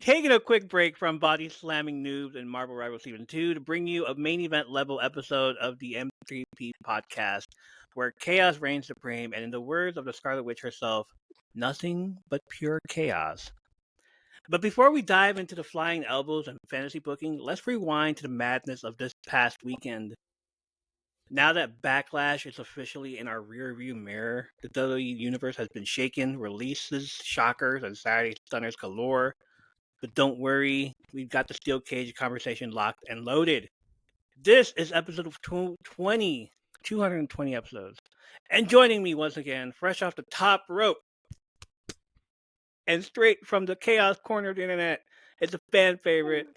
Taking a quick break from body slamming noobs and Marvel Rivals Season 2 to bring you a main event level episode of the M3P podcast, where chaos reigns supreme, and in the words of the Scarlet Witch herself, nothing but pure chaos. But before we dive into the flying elbows and fantasy booking, let's rewind to the madness of this past weekend. Now that Backlash is officially in our rearview mirror, the WWE Universe has been shaken, releases, shockers, and Saturday stunners galore. But don't worry, we've got the steel cage conversation locked and loaded. This is episode of 220 episodes. And joining me once again, fresh off the top rope and straight from the chaos corner of the internet, it's a fan favorite.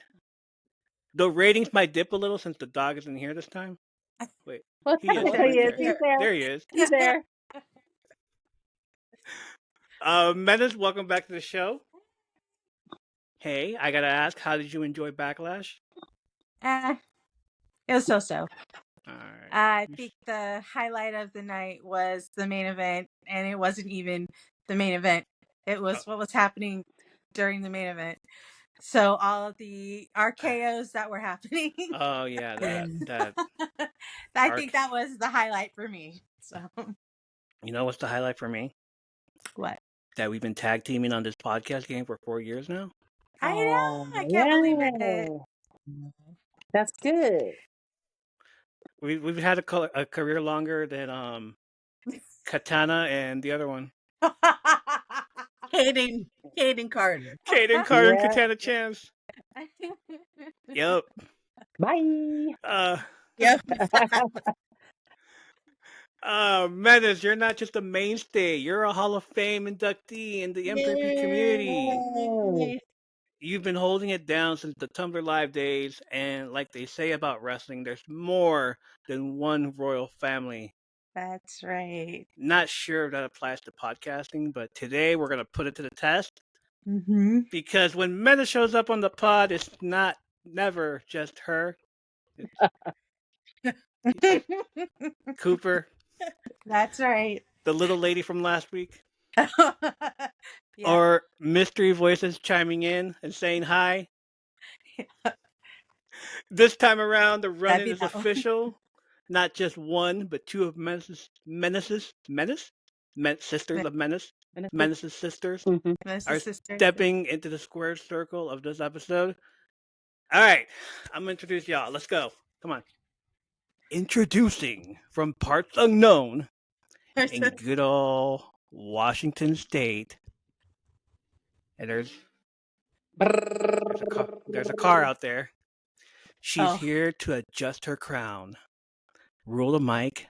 The ratings might dip a little since the dog isn't here this time. Wait, Well, he is technically, right he's there. there. There he is. He's there. Menace, welcome back to the show. Hey, I gotta ask, how did you enjoy Backlash? It was so. All right. I think the highlight of the night was the main event, and it wasn't even the main event. It was what was happening during the main event. So all of the RKOs that were happening. Oh yeah, that. I think that was the highlight for me. So. You know what's the highlight for me? What? That we've been tag teaming on this podcast game for 4 years now. I know. I can't believe it. That's good. We've had a career longer than Katana and the other one. Caden Carter. Caden Carter and Katana Chance. Yep. Bye. Yep. Menace, you're not just a mainstay. You're a Hall of Fame inductee in the M3P community. You've been holding it down since the Tumblr Live days, and like they say about wrestling, there's more than one royal family. That's right. Not sure if that applies to podcasting, but today we're going to put it to the test. Mm-hmm. Because when Menace shows up on the pod, it's never just her. Cooper. That's right. The little lady from last week. Yeah. Or mystery voices chiming in and saying hi. Yeah. This time around, the run-in is official. Not just one, but two of Menace's sisters of Menace. Menace's sisters are stepping into the square circle of this episode. All right, I'm going to introduce y'all. Let's go. Come on. Introducing from parts unknown in good old Washington State. And there's a car out there. She's here to adjust her crown, rule the mic,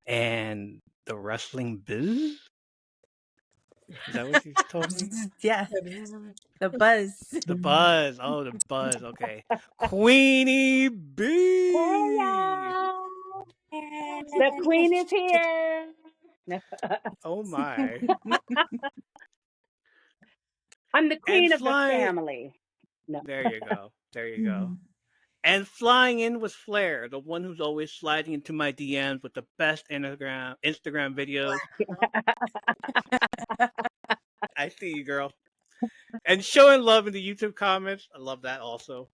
and the wrestling biz. Is that what you told me? Yeah. The buzz. The buzz. Oh, the buzz. Okay. Queenie B. The queen is here. Oh my. I'm the queen of the family. No. There you go. There you go. And flying in was Flair, the one who's always sliding into my DMs with the best Instagram videos. I see you, girl. And showing love in the YouTube comments. I love that also.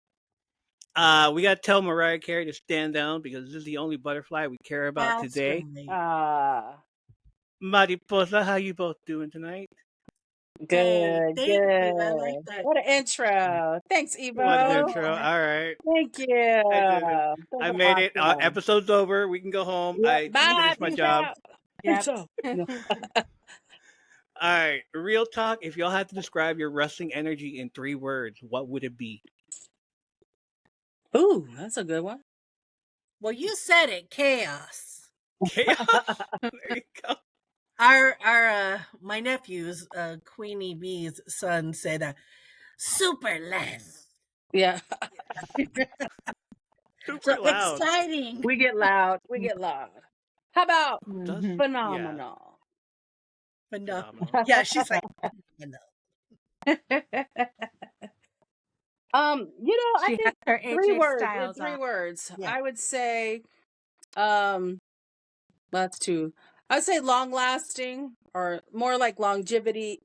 We got to tell Mariah Carey to stand down because this is the only butterfly we care about today. Mariposa, how you both doing tonight? Good. You. I like that. What an intro. Thanks, Evo. What an intro. All right. Thank you. I made it. Episode's over. We can go home. Yeah, I finished my job. Yeah. All right. Real talk. If y'all had to describe your wrestling energy in 3 words, what would it be? Ooh, that's a good one. Well, you said it. Chaos. Chaos? There you go. My nephew's Queenie B's son said, super less. Yeah. Super loud. Exciting. We get loud. How about phenomenal? Yeah. Phenomenal. Yeah, she's like, I think her 3 words. Styles 3 words. Yeah. I would say, that's 2. I'd say long lasting, or more like longevity.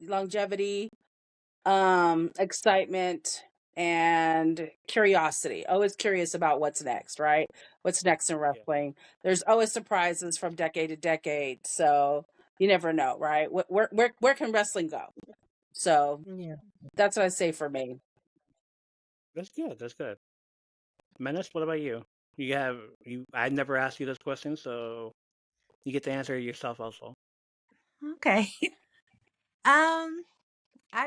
excitement, and curiosity. Always curious about what's next, right? What's next in wrestling? There's always surprises from decade to decade, so you never know, right? Where can wrestling go? So Yeah. that's what I say for me. That's good. That's good. Menace, what about you? I never asked you this question, so you get to answer it yourself also. Okay. I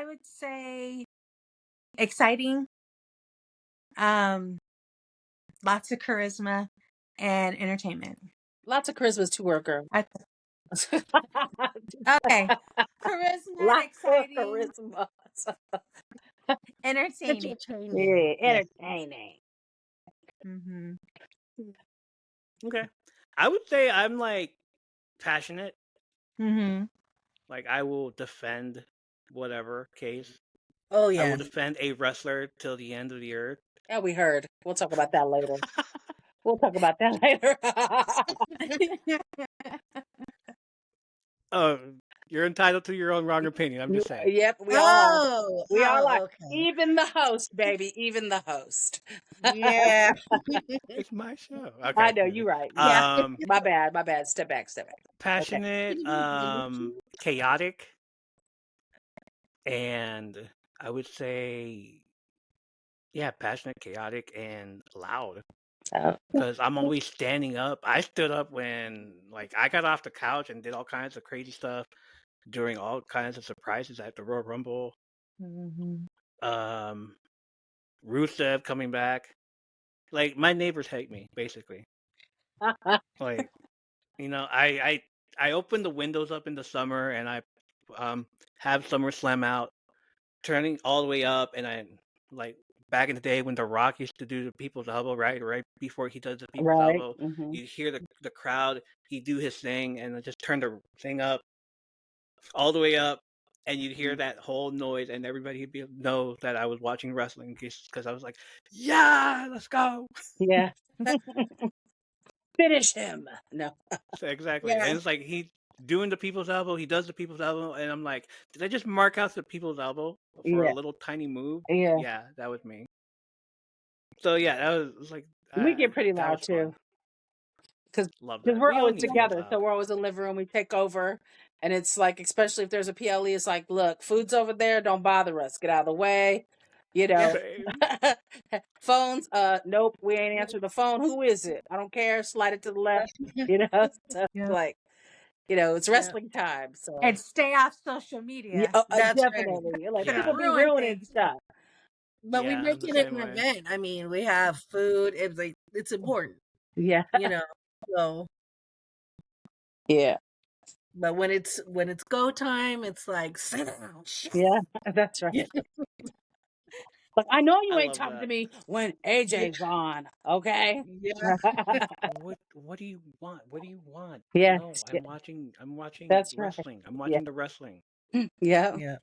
would say exciting, lots of charisma and entertainment. Lots of Christmas to worker. Okay. Charisma, Lots of exciting, charisma. entertaining. Entertaining. Yeah, entertaining. Mm-hmm. Okay. I would say I'm like passionate. Mm-hmm. Like I will defend whatever case. Oh I yeah. will defend a wrestler till the end of the earth. Yeah, we heard. We'll talk about that later. We'll talk about that later. Oh, you're entitled to your own wrong opinion. I'm just saying. Yep, we all are. Oh, We all are. okay. Even the host, baby. Even the host. Yeah. It's my show. I Okay. know, you're right. Yeah. My bad. My bad. Step back. Step back. Passionate, chaotic, and I would say, yeah, passionate, chaotic, and loud. Oh, Because I'm always standing up. I stood up when, like, I got off the couch and did all kinds of crazy stuff during all kinds of surprises at the Royal Rumble. Mm-hmm. Rusev coming back. Like, my neighbors hate me, basically. Like, I open the windows up in the summer and I have SummerSlam out, turning all the way up, and I like back in the day when The Rock used to do the People's Elbow, right before he does the People's right. Elbow, Mm-hmm. you hear the crowd, he do his thing, and I just turn the thing up all the way up, and you'd hear that whole noise, and everybody would know that I was watching wrestling because I was like, yeah, let's go. Yeah. Finish him. No. So exactly, Yeah. and it's like he doing the People's Elbow, he does the People's Elbow, and I'm like, did I just mark out the People's Elbow for a Yeah. little tiny move? Yeah. Yeah, that was me. So yeah, that was like We get pretty that loud was fun. too. Because Love that. we're We all always need to get together. So loud. we're always in the living room. We take over. And it's like, especially if there's a PLE, it's like, look, food's over there. Don't bother us. Get out of the way. You know. Same. Phones, nope, we ain't answering the phone. Who is it? I don't care. Slide it to the left. You know. So Yeah. like, it's Yeah. wrestling time. So And stay off social yeah, media. That's right. definitely. Like Gonna people Yeah. be ruin ruining things. stuff. But we Yeah, make I'm the it same an way. event. I mean, we have food. It's like it's important, Yeah. So, Yeah. but when it's go time, it's like sit down. Yeah. That's right. Like, I know you I ain't love talking to that. me when AJ's on, okay? Yeah. What do you want? What do you want? Yes. No, Yeah, I'm watching that's right. wrestling. I'm Yeah. watching the wrestling. Yeah. Yeah.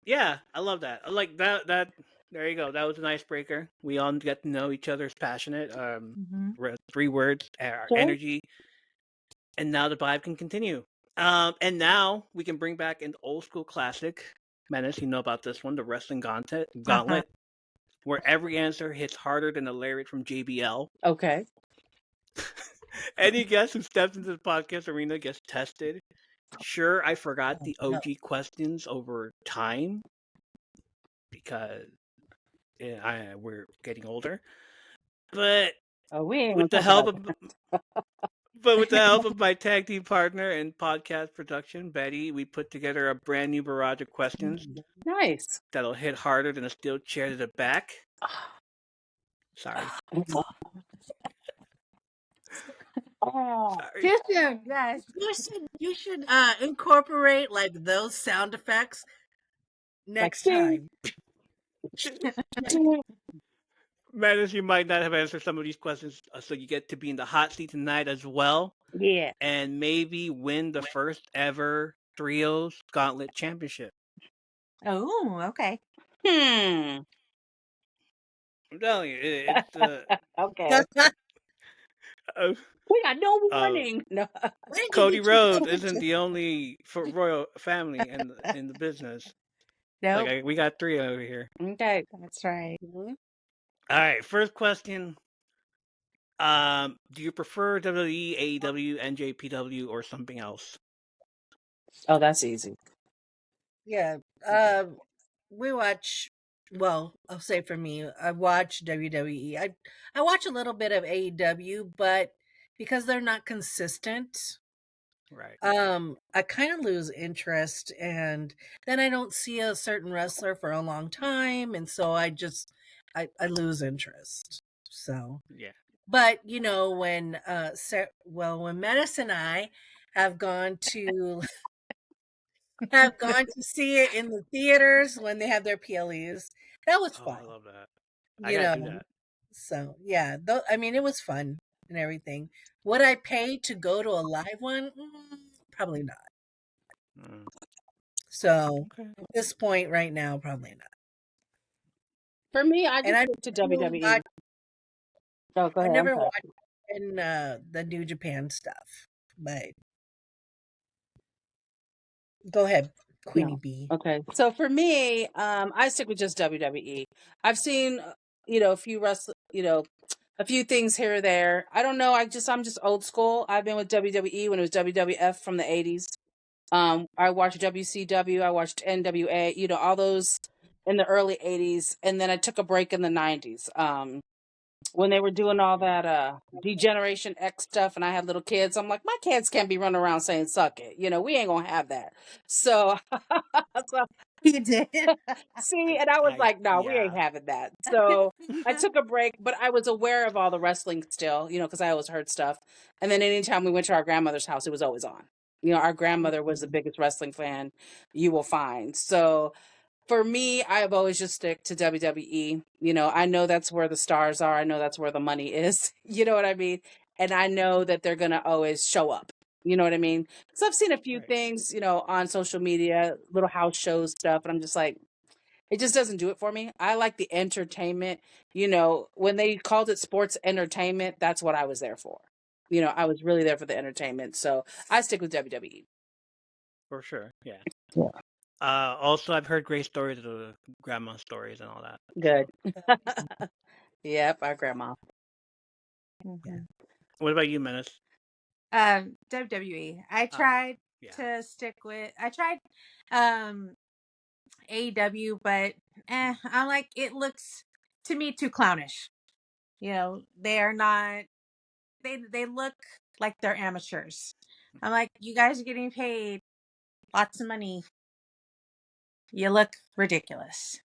Yeah, I love that. I like that there you go. That was an icebreaker. We all get to know each other's passionate. Mm-hmm. 3 words, our Sure. energy, and now the vibe can continue. And now we can bring back an old school classic. Menace, you know about this one, the wrestling gauntlet, where every answer hits harder than a lariat from JBL. Okay. Any guest who steps into the podcast arena gets tested. Sure, I forgot the No. OG questions over time because we're getting older. But We ain't with the gonna talk help about of my tag team partner and podcast production, Betty, we put together a brand new barrage of questions Nice. that'll hit harder than a steel chair to the back. Sorry. Oh, Sorry. Too soon. Yes. You should incorporate like those sound effects next ding. time. Menace, you might not have answered some of these questions, so you get to be in the hot seat tonight as well, Yeah. and maybe win the first ever Trios Gauntlet Championship. Oh, okay. Hmm. I'm telling you, it's Okay. We got no Uh, warning. No. Where did you Cody get your Rhodes isn't sandwiches? the only royal family in the business. Nope. Like we got 3 over here. Okay. That's right. Mhm. All right, first question. Do you prefer WWE, AEW, NJPW, or something else? Oh, that's easy. Yeah. We watch. Well, I'll say for me, I watch WWE. I watch a little bit of AEW, but because they're not consistent, Right. I kind of lose interest, and then I don't see a certain wrestler for a long time, and so I lose interest. So, Yeah. but when when Menace and I have gone to see it in the theaters when they have their PLEs, that was Oh, fun. I love that. I You gotta do know, that. so yeah, I mean, it was fun and everything. Would I pay to go to a live one? Probably not. Mm, So okay. at this point right now, probably not. For me, I And just stick to WWE. Oh, go I ahead. I'm never sorry. watched in the New Japan stuff. But go ahead, Queenie No. B. Okay. So for me, I stick with just WWE. I've seen, a few a few things here or there. I don't know. I'm just old school. I've been with WWE when it was WWF from the 80s. I watched WCW. I watched NWA. All those in the early 80s, and then I took a break in the 90s. When they were doing all that Degeneration X stuff, and I had little kids, I'm like, my kids can't be running around saying "suck it." We ain't gonna have that. So, so You did. see, and I was like, no, we Yeah. ain't having that. So I took a break, but I was aware of all the wrestling still, because I always heard stuff. And then anytime we went to our grandmother's house, it was always on. Our grandmother was the biggest wrestling fan you will find. So for me, I've always just stick to WWE. I know that's where the stars are. I know that's where the money is. You know what I mean? And I know that they're gonna always show up. You know what I mean? Because I've seen a few Right. things, on social media, little house shows stuff, and I'm just like, it just doesn't do it for me. I like the entertainment. When they called it sports entertainment, that's what I was there for. I was really there for the entertainment. So I stick with WWE. For sure. Yeah. Yeah. Also, I've heard great stories of the grandma stories and all that. Good. So. Yep, our grandma. Yeah. Mhm. What about you, Menace? WWE. I Oh, tried yeah. to stick with. I tried um AEW, but I'm like, it looks to me too clownish. They are not. They look like they're amateurs. I'm like, you guys are getting paid lots of money. You look ridiculous.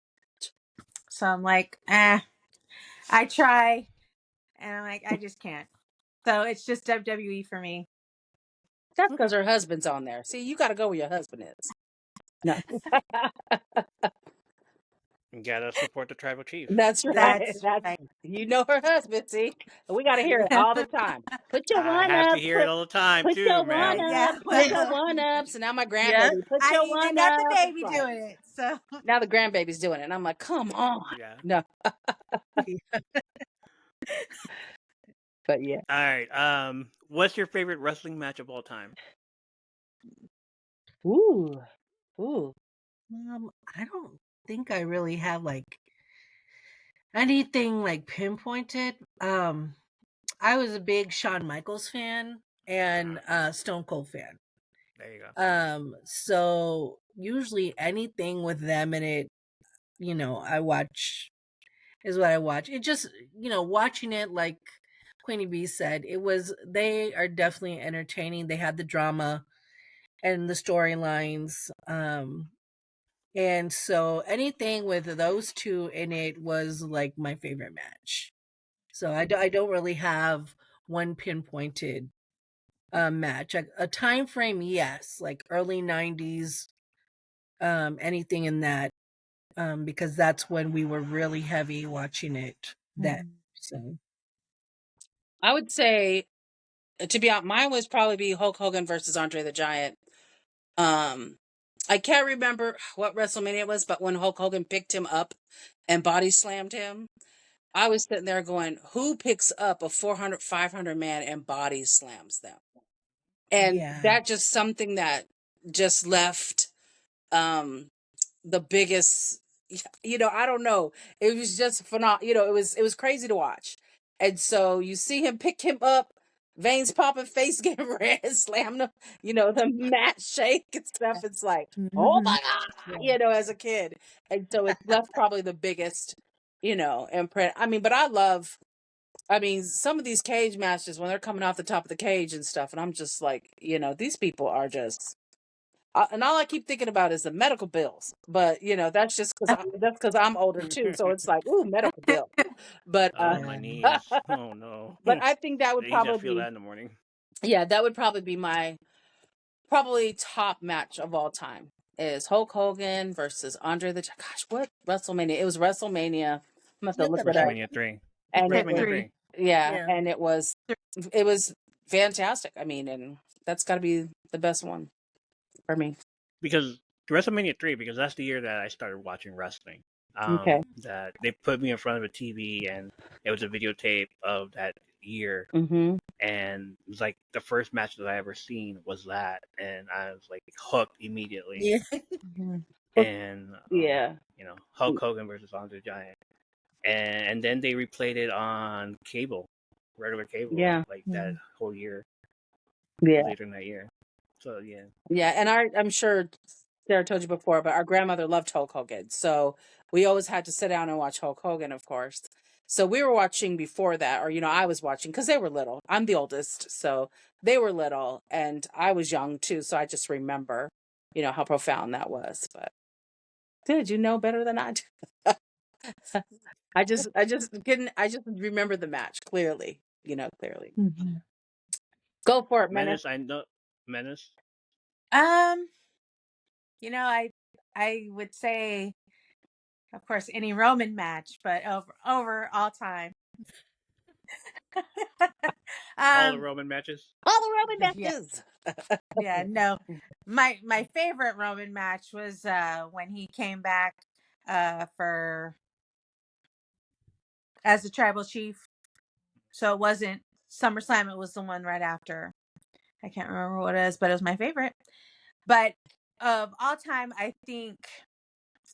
So I'm like, I try, and I'm like, I just can't. So it's just WWE for me. That's because Okay. her husband's on there. See, you got to go where your husband is. No, You gotta support the tribal chief. that's right. That's That's right. her husband. See, we got to hear it all the time. Put your I one have to up. hear it all the time Put too, your one man. up. Yeah. Put your Well, one up. So now my Yeah. grandbaby, put I your mean, they one got the up. It's baby like doing it. So now the grandbaby's doing it, and I'm like, come on. Yeah. No, but yeah. All right. What's your favorite wrestling match of all time? Ooh, ooh. I don't think I really have like anything like pinpointed. I was a big Shawn Michaels fan and Stone Cold fan. There you go. So usually anything with them in it, I watch is what I watch. It just, watching it like Queenie B said, they are definitely entertaining. They had the drama and the storylines. And so anything with those two in it was like my favorite match. So I don't really have one pinpointed match. A time frame, yes, like early 90s, anything in that, because that's when we were really heavy watching it then. So I would say, to be honest, mine was probably be Hulk Hogan versus Andre the Giant. Um, I can't remember what WrestleMania it was, but when Hulk Hogan picked him up and body slammed him, I was sitting there going, who picks up a 400, 500 man and body slams them? And Yeah. that just something that just left the biggest, I don't know. It was just phenomenal. It was crazy to watch. And so you see him pick him up, veins popping, face getting red, slam them, the mat shake and stuff. It's like, oh my God, as a kid. And so it's left probably the biggest, imprint. I mean, but some of these cage matches when they're coming off the top of the cage and stuff, and I'm just like, these people are just, and all I keep thinking about is the medical bills. But that's just because I'm older too. So it's like, ooh, medical bill. But Oh, my knees. Oh no. but I think that would I used to probably feel be, that in the morning. yeah, that would probably be my probably top match of all time is Hulk Hogan versus Andre the Gosh, what WrestleMania? It was WrestleMania. I'm gonna have to look Look it at up. that. WrestleMania 3. And it WrestleMania was, 3. yeah, Yeah. and it was fantastic. I mean, and that's got to be the best one for me. Because WrestleMania 3, because that's the year that I started watching wrestling. Okay. That they put me in front of a TV and it was a videotape of that year. Mm-hmm. And it was like the first match that I ever seen was that. And I was like hooked immediately. Yeah. And, Yeah. Hulk Hogan versus Andre the Giant. And then they replayed it on cable, regular cable, Yeah. like that whole year, Yeah. later in that year. So, yeah. Yeah. And I'm sure Sarah told you before, but our grandmother loved Hulk Hogan. So we always had to sit down and watch Hulk Hogan, of course. So we were watching before that, or, I was watching because they were little. I'm the oldest. So they were little and I was young too. So I just remember, how profound that was. But did you know better than I do? I just remember the match clearly, clearly. Mm-hmm. Go for it, Menace. Menace, I know. Menace? I would say, of course, any Roman match, but over all time. All the Roman matches? All the Roman Yeah. matches. Yeah, no. My favorite Roman match was when he came back for as a tribal chief. So it wasn't SummerSlam, it was the one right after. I can't remember what it is, but it was my favorite. But of all time, I think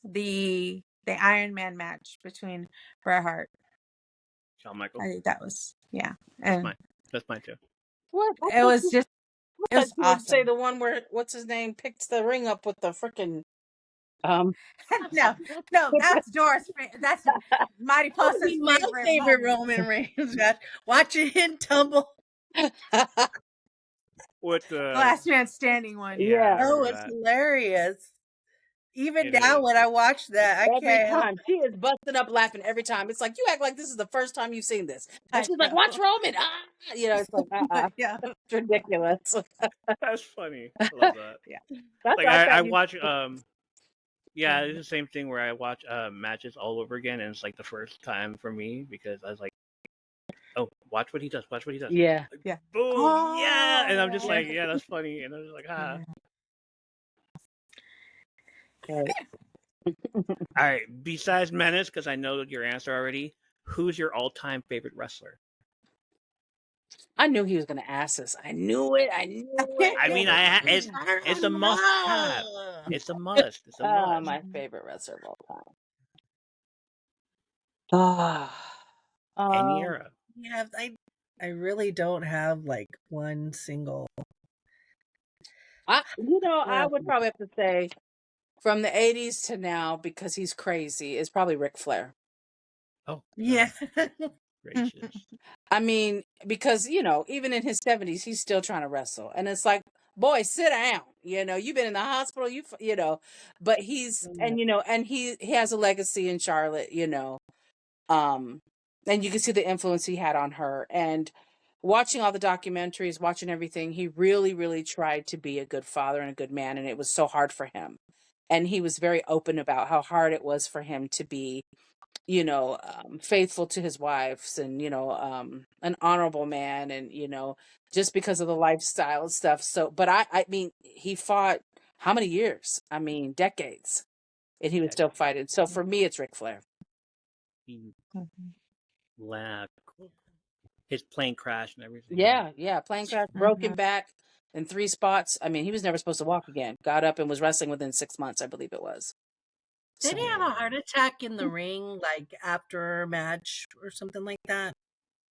the Iron Man match between Bret Hart. Shawn Michaels? I think that was, yeah. That's And mine. That's mine too. What? it was just, it was You would say awesome. the one where what's his name picked the ring up with the freaking No, that's Doris. That's Mighty That would be Posa's my favorite favorite moment. Roman Reigns match. Watching him tumble. With The last man standing one. Yeah. I Oh, remember it's that. hilarious. Even It now is. when I watch that, I Every can't help. time she is busting up laughing every time. It's like you act like this is the first time you've seen this, and I she's like, know. "Watch Roman!" It's like, Yeah. it's ridiculous. That's funny. I love that. Yeah. That's Like why I I thought you. watch yeah, it's the same thing where I watch matches all over again and it's like the first time for me because I was like, oh, watch what he does, watch what he does. Yeah. Yeah. Boom, yeah. And I'm just Oh. like, yeah, that's funny. And I'm just like, ah. Right. All right. Besides Menace, because I know your answer already, who's your all-time favorite wrestler? I knew he was going to ask us. I knew it. I knew it. I mean, it's a must-have. It's a must. It's a must. My favorite wrestler of all time. Any era. Yeah, I really don't have like one single. I would probably have to say from the 80s to now, because he's crazy, is probably Ric Flair. Oh, Yeah. gracious. I mean, because, even in his 70s, he's still trying to wrestle. And it's like, boy, sit down. You've been in the hospital, but he's, and, and he has a legacy in Charlotte, and you can see the influence he had on her. And watching all the documentaries, watching everything, he really, really tried to be a good father and a good man. And it was so hard for him. And he was very open about how hard it was for him to be, faithful to his wives and, an honorable man and, just because of the lifestyle and stuff. So, but I mean, he fought how many years? I mean, decades. And he was still fighting. So for me, it's Ric Flair. He lab. His plane crashed and everything. Yeah, plane crash, broken back in 3 spots. I mean, he was never supposed to walk again. Got up and was wrestling within 6 months, I believe it was. Did So, he have a heart attack in the ring, like after a match or something like that?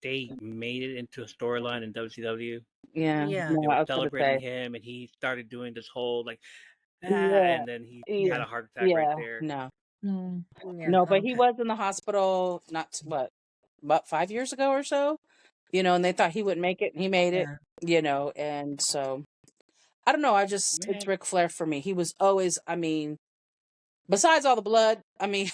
They made it into a storyline in WCW. yeah, Yeah. no, They I were was gonna celebrating say, him, and he started doing this whole like, yeah, and then he had yeah, a heart attack right yeah, there. no, Yeah. no, but he Okay. was in the hospital about 5 years ago or so, and they thought he wouldn't make it, and he made it, Yeah. and so I don't know. It's Man, Ric Flair for me. He was always, besides all the blood, but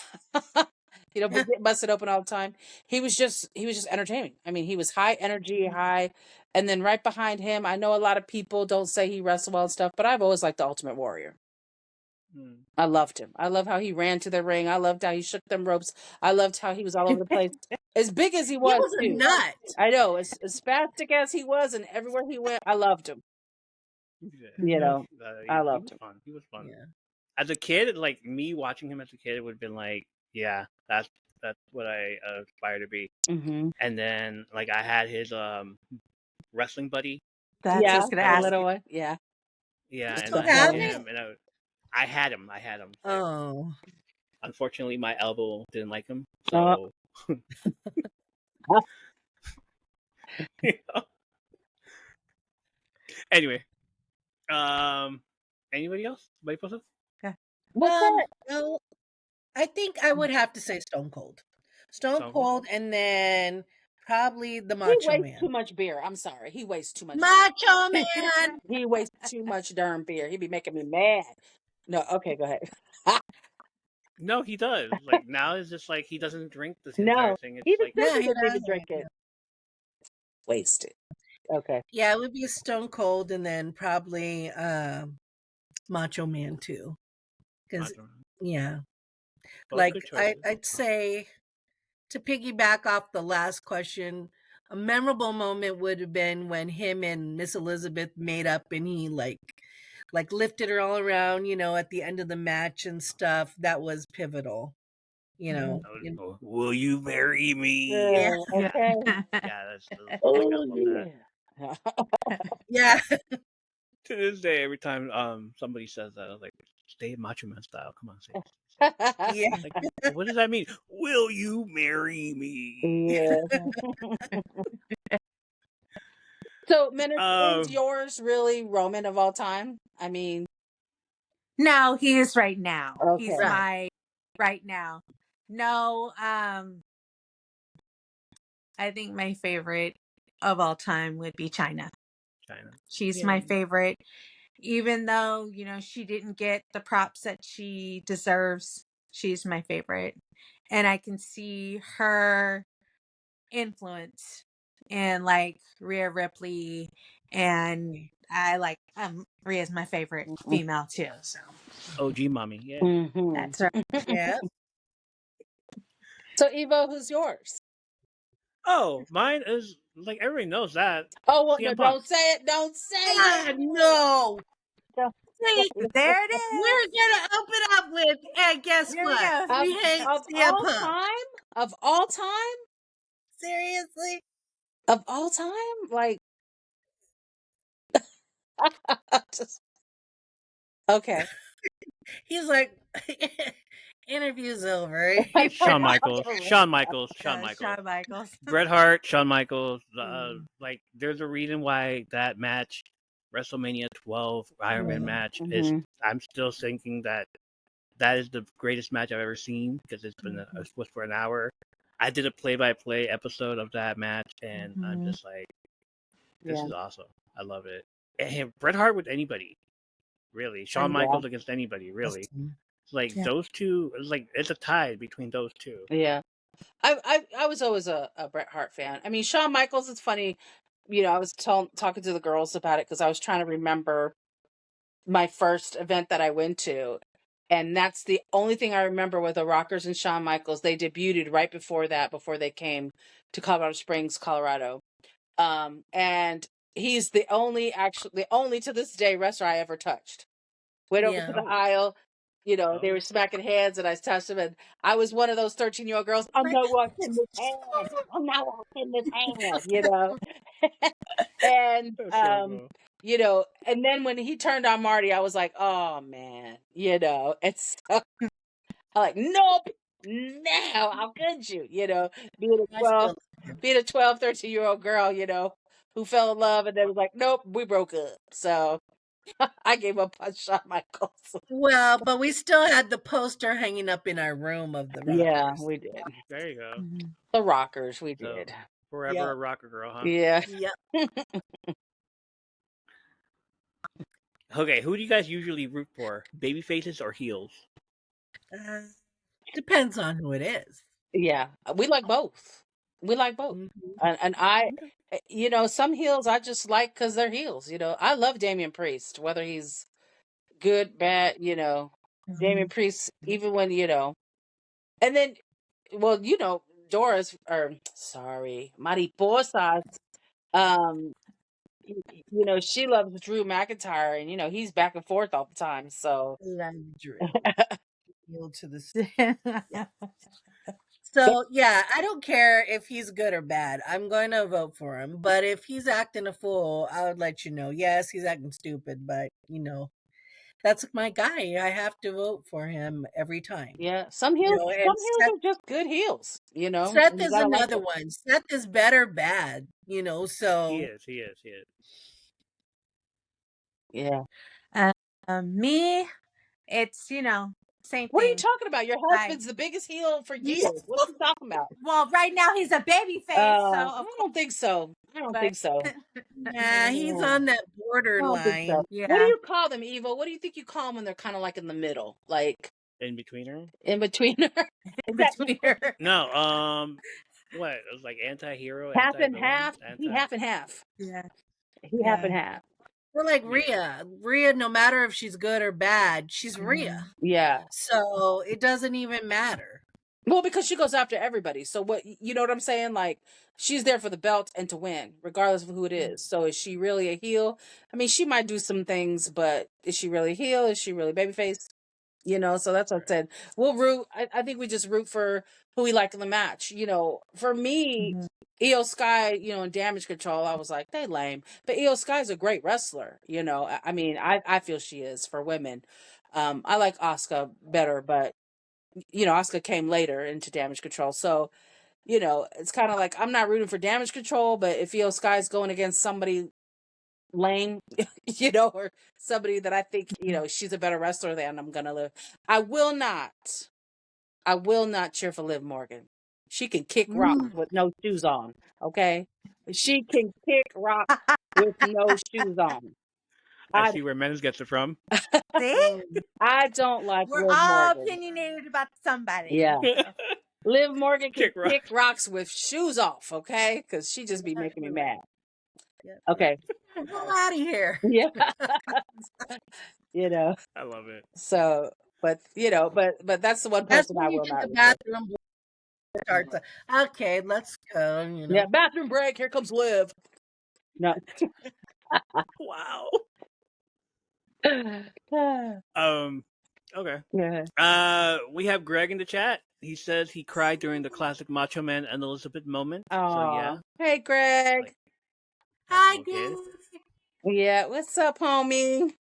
getting busted open all the time. He was just entertaining. He was high energy, high, and then right behind him, I know a lot of people don't say he wrestled well and stuff, but I've always liked the Ultimate Warrior. I loved him. I love how he ran to the ring. I loved how he shook them ropes. I loved how he was all over the place, as big as he He was was a too. nut. I know, as spastic as he was, and everywhere he went, I loved him. yeah, I he loved was him. fun. He was fun. Yeah. As a kid, like me watching him as a kid, it would have been like, yeah, that's what I aspire to be. Mm-hmm. And then like I had his wrestling buddy. That's what I Yeah, was gonna I the would, ask little you. one. Yeah. yeah, You and still I have had Okay. it? him, and I had him. I had him. Like, Oh. unfortunately, my elbow didn't like him, Uh, so you know. Anyway, anybody else? Anybody post up? Yeah. what's that? Well, I think I would have to say Stone Cold. Stone Stone Cold? Cold, and then probably the He Macho wastes too Man. much beer. I'm sorry. He wastes too much beer. Macho Man. He wastes too much darn beer. He'd be making me mad. No, okay, go ahead. No, he does. Like now it's just like he doesn't drink this entire No, thing. he It's just like said Yeah, he he didn't even does. drink it. Wasted. Okay. Yeah, it would be Stone Cold, and then probably Macho Man too. Because Macho Man. yeah, Both like good choices. I'd say, to piggyback off the last question, a memorable moment would have been when him and Miss Elizabeth made up, and he like lifted her all around, at the end of the match and stuff. That was pivotal. You know. Will you marry me? Yeah. Okay. Yeah, that's like I Oh love that. yeah. Yeah. To this day, every time somebody says that, I was like, stay Macho Man style. Come on, say it. Yeah. Like, what does that mean? Will you marry me? Yeah. So, Menace, is Um, yours really Roman of all time? No, he is right now. He's Okay. Right. my right now. No, I think my favorite of all time would be China. China. She's Yeah. my favorite, even though, she didn't get the props that she deserves. She's my favorite. And I can see her influence in like Rhea Ripley, and Rhea's my favorite female too. So OG mommy. Yeah. Mm-hmm. that's right. Yeah. So, Evo, who's yours? Oh, mine is like everybody knows that. Oh, well, no, CM Punk. don't say it. Don't say Ah, it. no. Don't See, say There it we're is. gonna open up with, and guess There we what? go. Of, We hate of CM all Punk. time? Of all time? Seriously? Of all time? Like, just, okay. He's like, interview's over. Shawn Michaels. Shawn Michaels. Shawn Michaels. Shawn Michaels. Bret Hart. Shawn Michaels. Mm. Like, there's a reason why that match, WrestleMania 12 Iron Man match, is. I'm still thinking that is the greatest match I've ever seen because it was for an hour. I did a play-by-play episode of that match, and I'm just like, this is awesome. I love it. And Bret Hart with anybody, really. Shawn Michaels against anybody, really. It's like those two. It's like it's a tie between those two. Yeah. I was always a Bret Hart fan. Shawn Michaels is funny. I was talking to the girls about it because I was trying to remember my first event that I went to. And that's the only thing I remember with the Rockers and Shawn Michaels. They debuted right before that, before they came to Colorado Springs, Colorado. And he's the only to this day wrestler I ever touched. Went over to the aisle, You know, they Oh. were smacking heads, and I touched them, and I was one of those 13-year-old girls. I'm not watching this hand. I'm not watching this hand. You know, and That's horrible. you know, and then when he turned on Marty, I was like, oh man, you know, it's so, I'm like, nope, no, how could you, you know, being a I 12, still love him. being a 12, 13-year-old girl, you know, who fell in love and then was like, nope, we broke up. So I gave up on Shawn Michaels. Well, but we still had the poster hanging up in our room of the Yeah, Rockers. we did. There you go. The Rockers, we So did. forever Yep. a rocker girl, huh? Yeah. Yep. Okay, who do you guys usually root for? Baby faces or heels? Uh, depends on who it is. Yeah. We like both. We like both. Mhm. And I, Okay. you know, some heels I just like because they're heels. You know, I love Damian Priest, whether he's good, bad, you know, Damian Priest, even when, you know, and then, well, you know, Doris, or sorry, Mariposas, um, you know, she loves Drew McIntyre, and, you know, he's back and forth all the time. So, Love Drew. Heel to the yeah. So yeah, I don't care if he's good or bad. I'm going to vote for him. But if he's acting a fool, I would let you know. Yes, he's acting stupid, but that's my guy. I have to vote for him every time. yeah, And some heels are just good heels, you know, Seth and you is gotta like another it. one. Seth is better bad, He so is. He is. He is. Yeah. Me, it's same What are you thing. talking about? Your I husband's the biggest heel for years. What are you talking about? well, right now he's a baby face, so I of course, don't think so. I don't but think so. yeah, he's on that I don't think so. borderline. What do yeah, you call them, Evo? What do you think you call them when they're kind of like in the middle, like In between her? in between? Is in that between her. No. What? It was like anti-hero, half and anti-villain, half? He anti. half and half. Yeah, He half and yeah. half. We're like Yeah. Rhea. Rhea, no matter if she's good or bad, she's Rhea. Mhm. Yeah. So it doesn't even matter. Well, because she goes after everybody. So what you know what I'm saying? Like she's there for the belt and to win, regardless of who it is. So is she really a heel? I mean, she might do some things, but is she really a heel? Is she really babyface? You know, so that's what I Right. said. We'll root. I think we just root for who we like in the match. You know, for me, Mhm. Io Sky, you know, in Damage Control, I was like, they lame. But Io Sky's a great wrestler. You know, I mean, I feel she is for women. I like Asuka better, but you know, Asuka came later into Damage Control. So, you know, it's kind of like I'm not rooting for Damage Control, but if Io Sky's going against somebody lame, you know, or somebody that I think, you know, she's a better wrestler than, I'm gonna live. I will not, I will not cheer for Liv Morgan. She can kick rocks Mm. with no shoes on. Okay, she can kick rocks with no shoes on. I I see where Menace gets it from. See, Mm. I don't like we're Liv all Morgan. opinionated about somebody. Yeah, Liv Morgan can Kick rock. kick rocks with shoes off. Okay, because she just be making me You're right. mad. Yep, yep. Okay, Get the hell out of here. yeah, you know. I love it. So, but you know, but that's the one That's person when I you will get not the root for. bathroom starts. Okay, let's go. Yeah, bathroom break. Here comes Liv. No. Wow. Yeah. Okay. Yeah. We have Greg in the chat. He says he cried during the classic Macho Man and Elizabeth moment. So yeah, Hey, Greg. like Hi, little kid. Greg. Yeah. What's up, homie?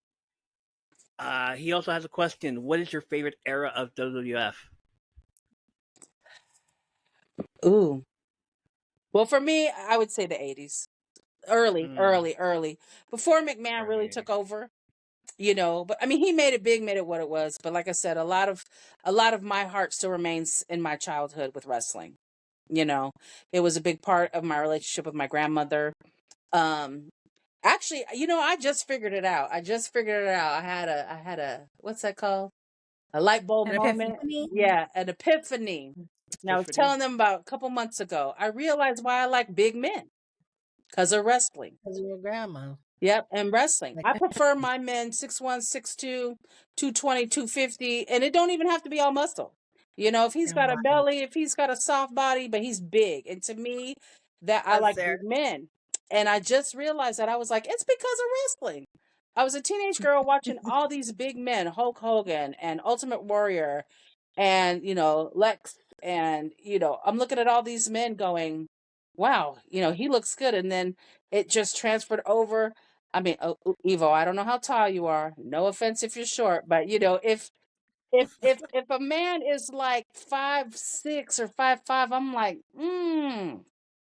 He also has a question. What is your favorite era of WWF? Ooh. Well, for me, I would say the 80s. Mm, Early. Before McMahon really early. took over, you know, but I mean, he made it big, made it what it was. But like I said, a lot of my heart still remains in my childhood with wrestling. You know, it was a big part of my relationship with my grandmother. Um, Actually, you know, I just figured it out. I had a what's that called? A light bulb An moment. epiphany. Yeah, an epiphany. And I was Epiphany. telling them about a couple months ago. I realized why I like big men because of wrestling. Because of your grandma. Yep, and wrestling. Like, I prefer my men 6'1", 6'2", 220, 250, and it don't even have to be all muscle. You know, if he's got a right. belly, if he's got a soft body, but he's big. And to me, that I That's like there. big men. And I just realized that I was like, it's because of wrestling. I was a teenage girl watching all these big men, Hulk Hogan and Ultimate Warrior and, Lex. And, I'm looking at all these men going, wow, he looks good. And then it just transferred over. I mean, Evo, I don't know how tall you are. No offense if you're short, but if a man is like 5'6" or 5'5", I'm like,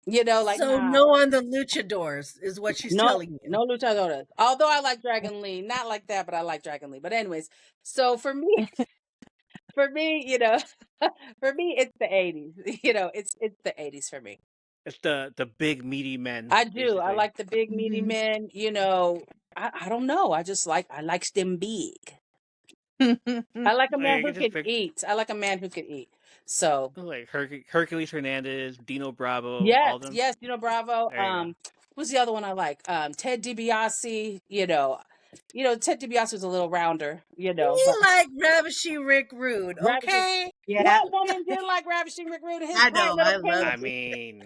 like So nah. no on the luchadors is what she's No, telling you. no luchadores. Although I like Dragon Lee, not like that, but I like Dragon Lee. But anyways, so for me, for me, for me, it's the '80s. It's the '80s for me. It's the big meaty men, I do. I basically. like the big meaty Mhm. men. I don't know. I like them big. I like a man Like, I who just can pick eat. I like a man who can eat. So like Hercules Hernandez, Dino Bravo, all yes, of them. yes, Bravo. There you go. Who's the other one I like? Ted DiBiase. Ted DiBiase was a little rounder. He But like Ravishing Rick Rude, Ravishing. okay? Yeah. What woman didn't like Ravishing Rick Rude? His I tight know, little I love I penis. it. mean,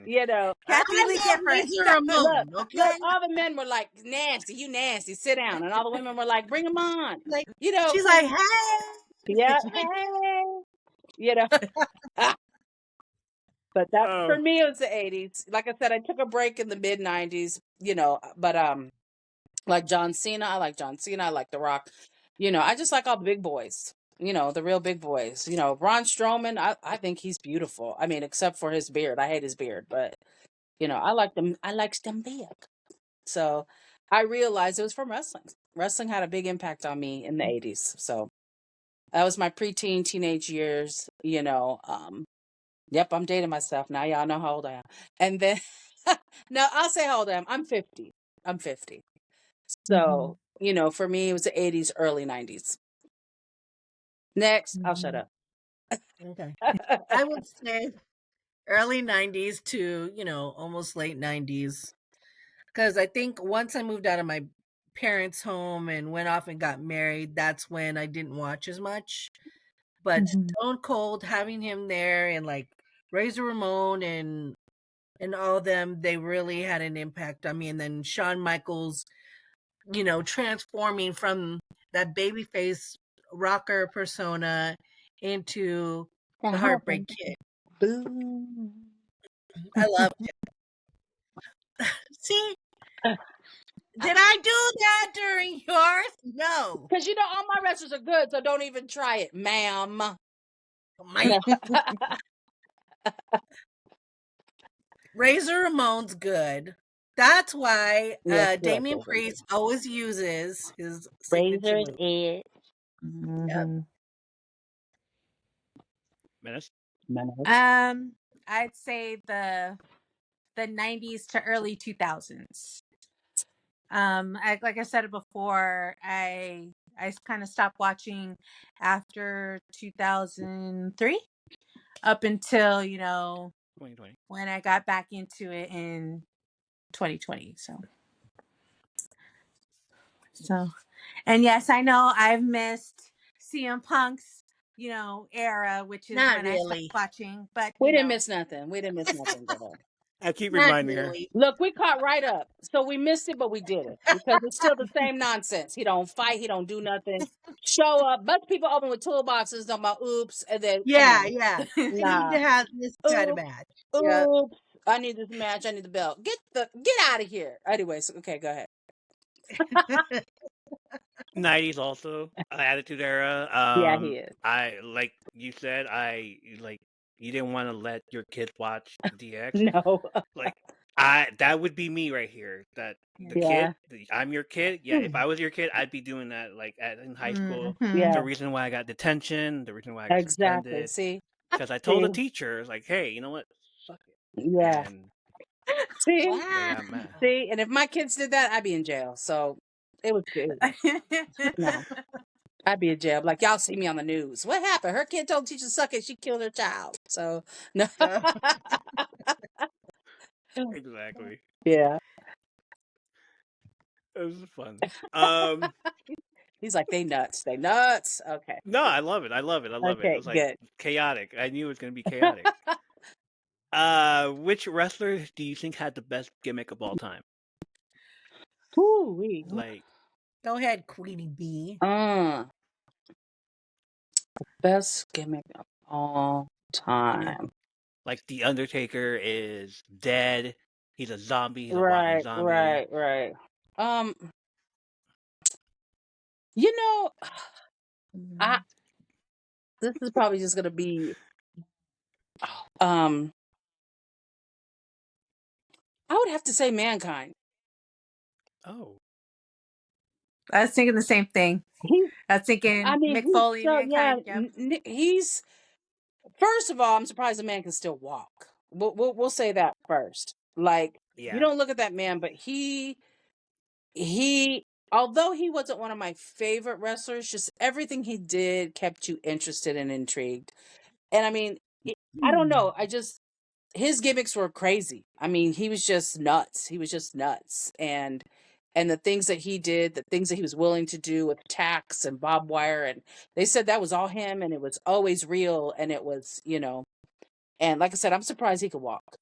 Kathy Lee I love Gifford. Razor Look, Ramon, okay? all the men were like, nasty, you nasty, sit down. And all the women were like, bring him on. Like she's Because, like, hey. yeah, hey, you know. But that, for oh, me, it was the '80s. Like I said, I took a break in the mid '90s, but like John Cena, I like John Cena, I like The Rock. I just like all the big boys, the real big boys. Braun Strowman, I think he's beautiful. I mean, except for his beard. I hate his beard, but, I like them big. So I realized it was from wrestling. Wrestling had a big impact on me in the '80s. So that was my preteen, teenage years. Yep, I'm dating myself now. Y'all know how old I am. And then, no, I'll say how old I am. I'm 50. I'm 50. Mhm. So, for me, it was the '80s, early '90s. Next, I'll shut Mhm. up. Okay. I would say early 90s to, almost late 90s. Because I think once I moved out of my parents' home and went off and got married, that's when I didn't watch as much. But Mhm. Stone Cold, having him there and like Razor Ramon and all them, they really had an impact on me. And then Shawn Michaels, transforming from that babyface rocker persona into the Heartbreak Kid. Boo. I love it. See, did I do that during yours? No. Because all my wrestlers are good, so don't even try it, ma'am. My Razor Ramon's good. That's why Yes, yes, Damian yes, yes, yes. Priest always uses his signature Razor's move. edge. Yep. Mhm. Menace. Menace. I'd say the '90s to early 2000s. Like I said it before, I kind of stopped watching after 2003 up until 2020. when I got back into it in 2020. So, and yes, I know I've missed CM Punk's era, which is Not when I stopped really. watching. But We didn't miss nothing. We didn't miss nothing, girl. I keep Not reminding her. really. Look, we caught right up. So we missed it, but we did it because it's still the same nonsense. He don't fight. He don't do nothing. Show up. Bunch of people open with toolboxes talking about oops. And then, come Yeah, on. yeah. I need Nah. to have this kind of Oops. match. Yep. Oops. I need this match. I need the belt. Get out of here. Anyways, okay, go ahead. 90s also, Attitude Era. Yeah, he is. I like you said, I like you didn't want to let your kids watch DX. No. Like that would be me right here. That the Yeah. kid, I'm your kid. Yeah, if I was your kid, I'd be doing that like in high school. Mhm. The Yeah. reason why I got detention, the reason why I got Exactly. suspended, See? because I told the See? teacher like, hey, you know what, suck it, Yeah. and See? they Wow. got mad. See? And if my kids did that, I'd be in jail. So it was good. No. I'd be in jail. Like, y'all see me on the news. What happened? Her kid told the teacher to suck it. She killed her child. So, no. Exactly. Yeah. It was fun. Um, He's like, they nuts. They nuts. Okay. no, I love it. I love it. I love it. It Okay, was like good. chaotic. I knew it was gonna be chaotic. Which wrestler do you think had the best gimmick of all time? Ooh-wee. Like, Go ahead, Queenie B. Best gimmick of all time. Like the Undertaker is dead. He's a zombie. He's a walking Right, zombie. right. You know, I this is probably just gonna be I would have to say Mankind. Oh, I was thinking the same thing. He, I was thinking I mean, Mick he's Foley, so yeah. Mankind. Yep. He's first of all, I'm surprised the man can still walk. We'll say that first. Like you yeah. don't look at that man, but he although he wasn't one of my favorite wrestlers, just everything he did kept you interested and intrigued. And I mean, I don't know. I just his gimmicks were crazy. I mean, he was just nuts. He was just nuts. And the things that he did, the things that he was willing to do with tacks and barbed wire, and they said that was all him, and it was always real, and it was, and like I said, I'm surprised he could walk,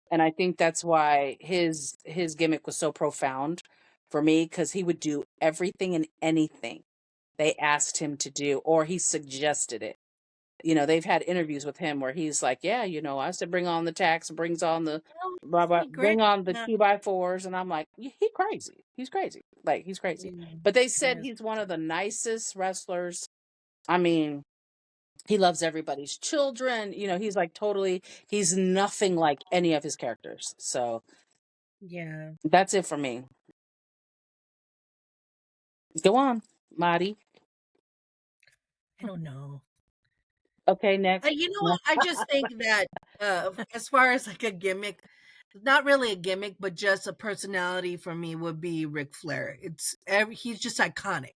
and I think that's why his gimmick was so profound for me because he would do everything and anything they asked him to do, or he suggested it. They've had interviews with him where he's like, yeah, I said bring on the tax, brings on the Well, blah, blah, pretty great. bring on the Yeah. 2x4s, and I'm like, he crazy. He's crazy. Like he's crazy. But they said he's one of the nicest wrestlers. I mean, he loves everybody's children. He's like he's nothing like any of his characters. So Yeah. that's it for me. Go on, Marty. I don't know. Okay, next. You know what? I just think that as far as like a gimmick, not really a gimmick, but just a personality for me would be Ric Flair. He's just iconic.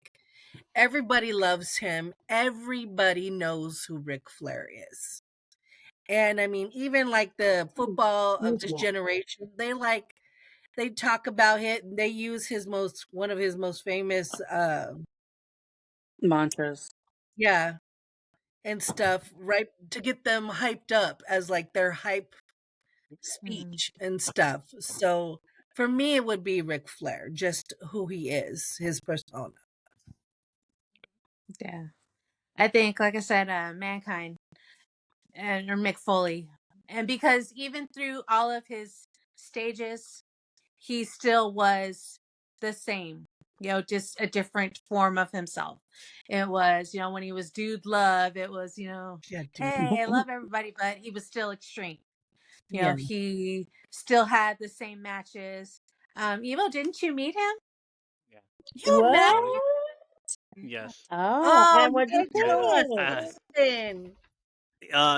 Everybody loves him. Everybody knows who Ric Flair is. And I mean, even like the football of this generation, they talk about it. They use one of his most famous Mantras. yeah, and stuff, right, to get them hyped up as like their hype speech and stuff. So for me, it would be Ric Flair, just who he is, his persona. Yeah. I think, like I said, Mankind or Mick Foley. And because even through all of his stages, he still was the same, just a different form of himself. It was, when he was Dude Love, it was, Yeah, dude. hey, I love everybody, but he was still extreme. Yeah. He still had the same matches. Evo, didn't you meet him? Yeah. You met What? I was, him? yes. Oh, Oh, and you what'd you gotta tell us say? something.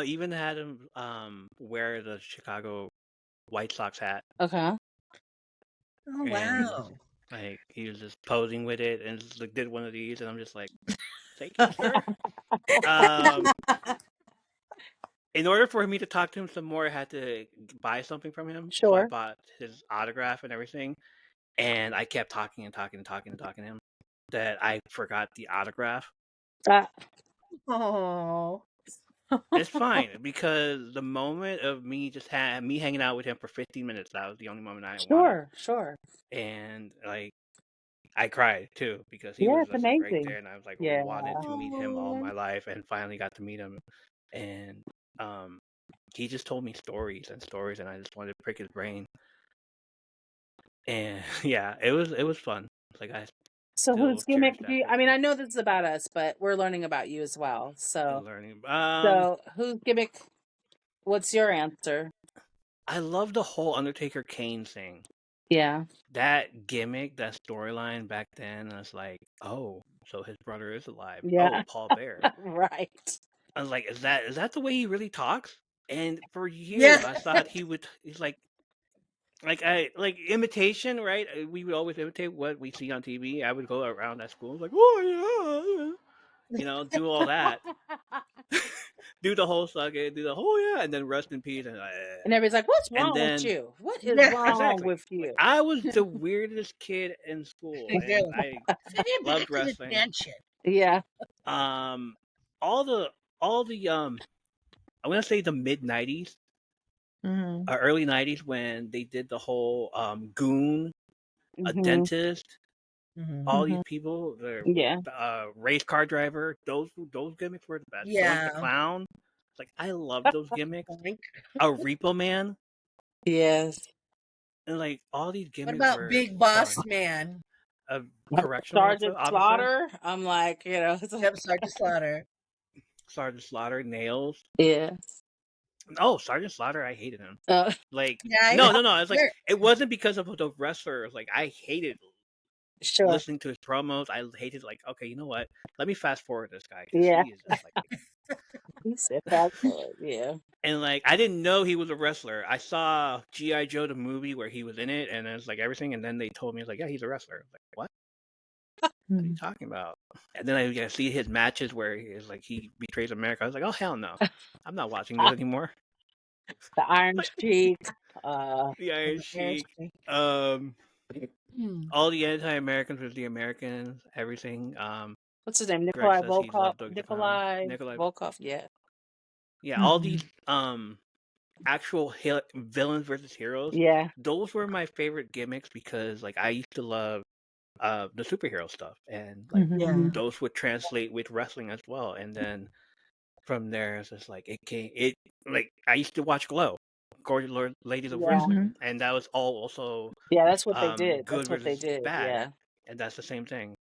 Even had him wear the Chicago White Sox hat, Okay. Oh, and wow. like he was just posing with it, and just, like, did one of these, and I'm just like, thank you, sir. Um, in order for me to talk to him some more, I had to buy something from him. So I Sure. bought his autograph and everything, and I kept talking and talking and talking and talking to him that I forgot the autograph. Uh, Oh. It's fine because the moment of me just me hanging out with him for 15 minutes, that was the only moment I wanted, sure. and like I cried too because he Yeah, was it's just like right amazing. there, and I was like Yeah. wanted to meet him all Oh. my life, and finally got to meet him, and he just told me stories and stories, and I just wanted to prick his brain, and yeah, it was fun. Like I So still whose gimmick cherish do that you, I mean, picture. I know this is about us, but we're learning about you as well. So, Learning. whose gimmick, what's your answer? I love the whole Undertaker Kane thing. Yeah. That gimmick, that storyline back then, I was like, oh, so his brother is alive. Oh, Yeah. Paul Bear. Right. I was like, is that the way he really talks? And for Yeah. years, I thought he's like imitation, right? We would always imitate what we see on TV. I would go around at school like, oh yeah, do all that, do the whole sucker, do the whole yeah, and then rest in peace, And everybody's like, what's and wrong with then you? What is Yeah. wrong exactly, with like you? I was the weirdest kid in school, Yeah. and I Fit in loved back in wrestling. attention. Yeah. Um, all the I'm gonna say the mid '90s, early '90s when they did the whole goon, a Hmm. dentist, all these Mhm. people, the Yeah. race car driver, those gimmicks were the best. Doink the Yeah. clown, like I love those gimmicks. Boink. A Repo Man, Yes. and like all these What gimmicks about were Big Boss fun. Man? A correctional Sergeant officer, Slaughter. I'm like, it's like, Yep, Sergeant Slaughter. Sergeant Slaughter, Nails. yeah. Oh, Sergeant Slaughter, I hated him. Uh, Like Yeah, I no, know. no, no. It's like There- it wasn't because of the wrestlers. Like I hated sure. listening to his promos. I hated like, okay, you know what? Let me fast forward this guy because Yeah. he is just like, He said fast forward. Yeah. and like I didn't know he was a wrestler. I saw GI Joe the movie where he was in it, and it was like everything. And then they told me like, yeah, he's a wrestler. I was like, what? What are you talking about? And then I see his matches where he betrays America. I was like, oh hell no, I'm not watching this anymore. The Iron Like, Sheik. the Iron There's- Sheik, all Hmm. the anti-Americans with the Americans, everything. What's his name? Greg Nikolai says he Volkov. loved Doug the Clown. Nikolai Nikolai, Volkov. Yeah. yeah, all these actual villains versus heroes. Yeah. Those were my favorite gimmicks because like I used to love the superhero stuff, and like Yeah. those would translate with wrestling as well. And then from there, it's just like it like I used to watch Glow, Gorgeous Ladies of Yeah. Wrestling, and that was all also Yeah. That's what they did. good That's what they versus did. bad, Yeah. and that's the same thing.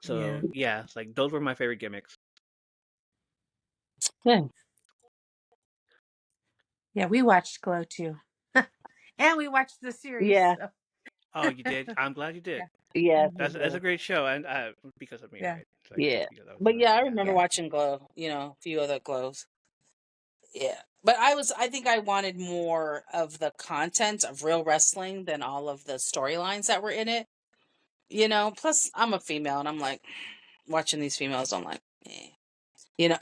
Yeah. So yeah, it's like those were my favorite gimmicks. Yeah. Yeah, we watched Glow too. And we watched the series. Yeah. So, Oh, you did? I'm glad you did. Yeah. That's Yeah. a great show, and because of me, yeah. right? It's like Yeah. because I was But yeah, I yeah. remember Yeah. watching Glow. A few other Glows. Yeah. But I think I wanted more of the content of real wrestling than all of the storylines that were in it. Plus I'm a female and I'm like watching these females, I'm like, eh. You know,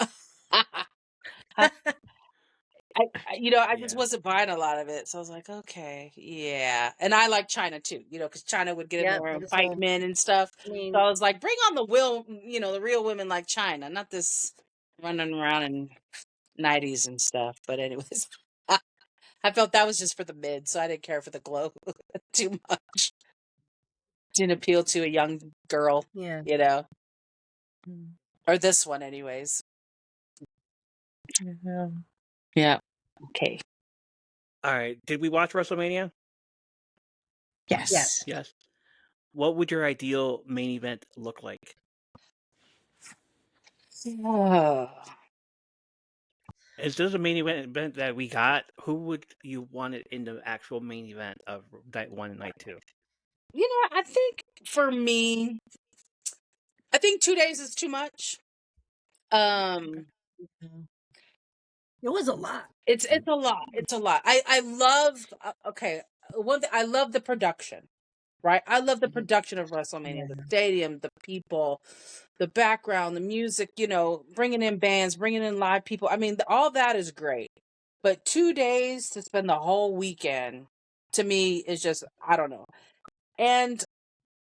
I just Yeah. wasn't buying a lot of it. So I was like, okay, yeah. And I like China too, because China would get in Yep. there and That's fight all. men and stuff. I So mean, I was like, bring on the real women like China, not this running around in 90s and stuff. But anyways, I felt that was just for the mid, so I didn't care for the Glow too much. Didn't appeal to a young girl, yeah. or this one, anyways. Yeah. Yeah. Okay. All right. Did we watch WrestleMania? Yes. Yes. Yes. What would your ideal main event look like? Is this a main event that we got? Who would you want it in the actual main event of night 1 and night 2? I think for me, I think 2 days is too much. It was a lot. It's a lot. It's a lot. I love. Okay, one thing, I love the production. Right, I love the production of WrestleMania, the Yeah. stadium, the people, the background, the music. Bringing in bands, bringing in live people. I mean, all that is great. But 2 days to spend the whole weekend, to me, is just, I don't know. And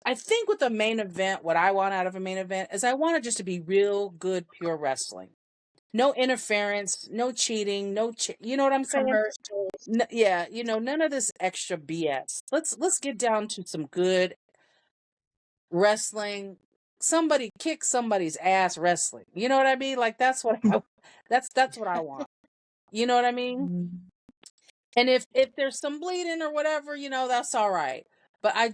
I think with the main event, what I want out of a main event is I want it just to be real good, pure wrestling. No interference, no cheating, you know what I'm saying? Commercials. Yeah, none of this extra BS. Let's get down to some good wrestling. Somebody kick somebody's ass wrestling. You know what I mean? Like that's what I want. You know what I mean? And if there's some bleeding or whatever, that's all right. But I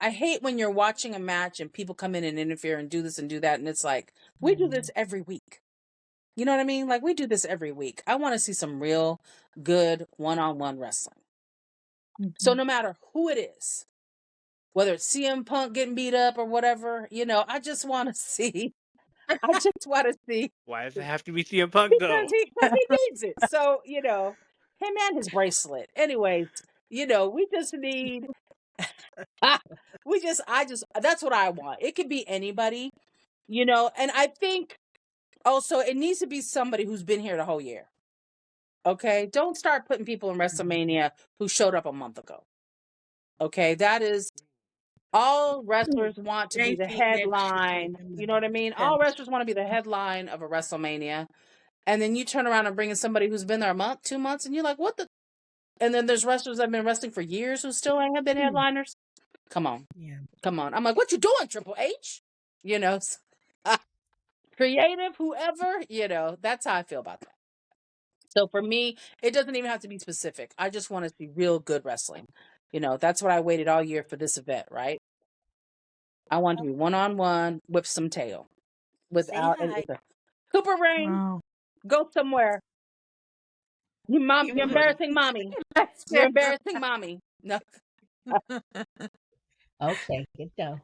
hate when you're watching a match and people come in and interfere and do this and do that, and it's like we do this every week. You know what I mean? Like we do this every week. I want to see some real good one-on-one wrestling. So no matter who it is, whether it's CM Punk getting beat up or whatever, I just want to see. I just want to see Why does it have to be CM Punk because though? he needs it. So him and his bracelet. Anyways, we just need. That's what I want. It could be anybody, and I think also it needs to be somebody who's been here the whole year. Okay, don't start putting people in WrestleMania who showed up a month ago. Okay, that is all wrestlers want to be Jay the Phoenix should be headline. in You know what I mean? the All wrestlers want to be the headline of a WrestleMania, and then you turn around and bring in somebody who's been there a month, 2 months, and you're like, what the? And then there's wrestlers that have been wrestling for years who still have been headliners. Come on. Yeah. Come on. I'm like, what you doing, Triple H? You know, creative, whoever, that's how I feel about that. So for me, it doesn't even have to be specific. I just want to see real good wrestling. That's what I waited all year for this event, right? I want to be one-on-one with some tail. Say Without hi. Cooper Rain, Wow. go somewhere. You're You're funny. embarrassing mommy. That's You're true. embarrassing mommy. No. Okay, good go.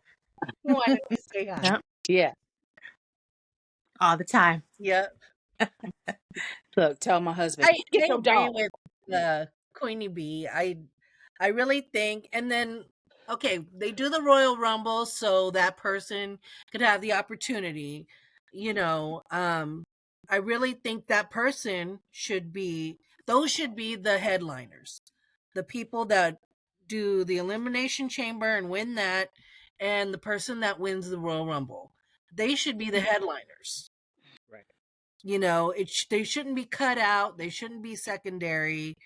You wanted to say hi. Yep. Yeah. All the time. Yep. Look, tell my husband, I get your agree dog. with Queenie B. I really think, and then okay, they do the Royal Rumble so that person could have the opportunity. I really think that person should be those should be the headliners, the people that do the Elimination Chamber and win that, and the person that wins the Royal Rumble. They should be the headliners. Right. They shouldn't be cut out. They shouldn't be secondary,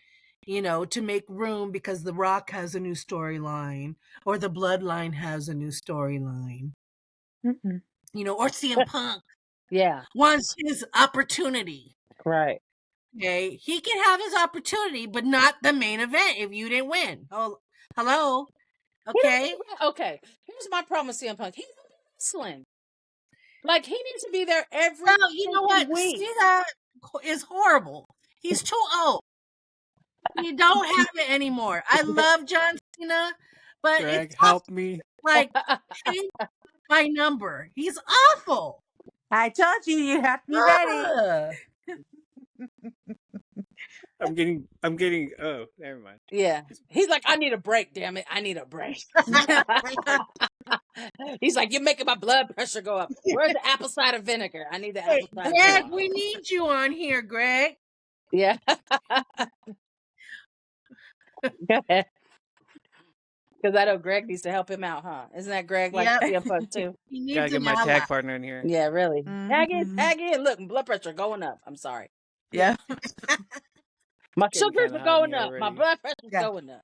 to make room because The Rock has a new storyline or the Bloodline has a new storyline, Mm-mm. or CM Punk Yeah. wants his opportunity. Right. Okay. He can have his opportunity, but not the main event if you didn't win. Oh, hello. Okay. Okay. Here's my problem with CM Punk. He's wrestling. Like, he needs to be there every Well, you know what? week. See, that is horrible. He's too old. You don't have it anymore. I love John Cena, but Greg, it's help me. like paint by number. He's awful. I told you you have to be ready. Ugh. I'm getting. Oh, never mind. Yeah. He's like, I need a break, damn it. I need a break. He's like, you're making my blood pressure go up. Where's the apple cider vinegar? I need the Hey, apple cider Greg, vinegar. we need you on here, Greg. Yeah. Go ahead. Because I know Greg needs to help him out, huh? Isn't that Greg like Yep. CM Punk too? He needs Gotta get an my ally. tag partner in here. Yeah, really. Tag Mhm. in. Look, blood pressure going up. I'm sorry. Yeah. My Getting sugars kinda are hot in going here up. My already. blood pressure's Yeah. going up.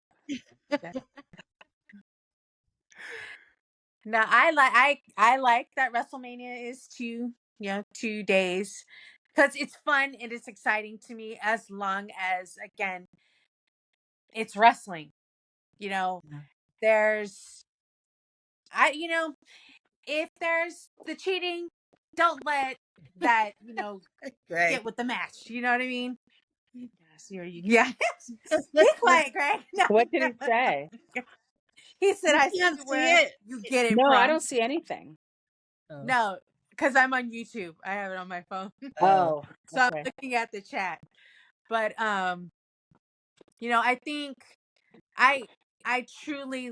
No, I like that WrestleMania is 2 days because it's fun and it's exciting to me as long as again it's wrestling. Yeah. There's if there's the cheating, don't let that Greg. get with the match. You know what I mean? Yes, yeah. Be quiet, Greg. No, What did no. he say? He said, You "I see can't see where it. you get it No, I from." don't see anything. Oh. No, because I'm on YouTube. I have it on my phone, Oh, so I'm okay. looking at the chat. But I think I truly,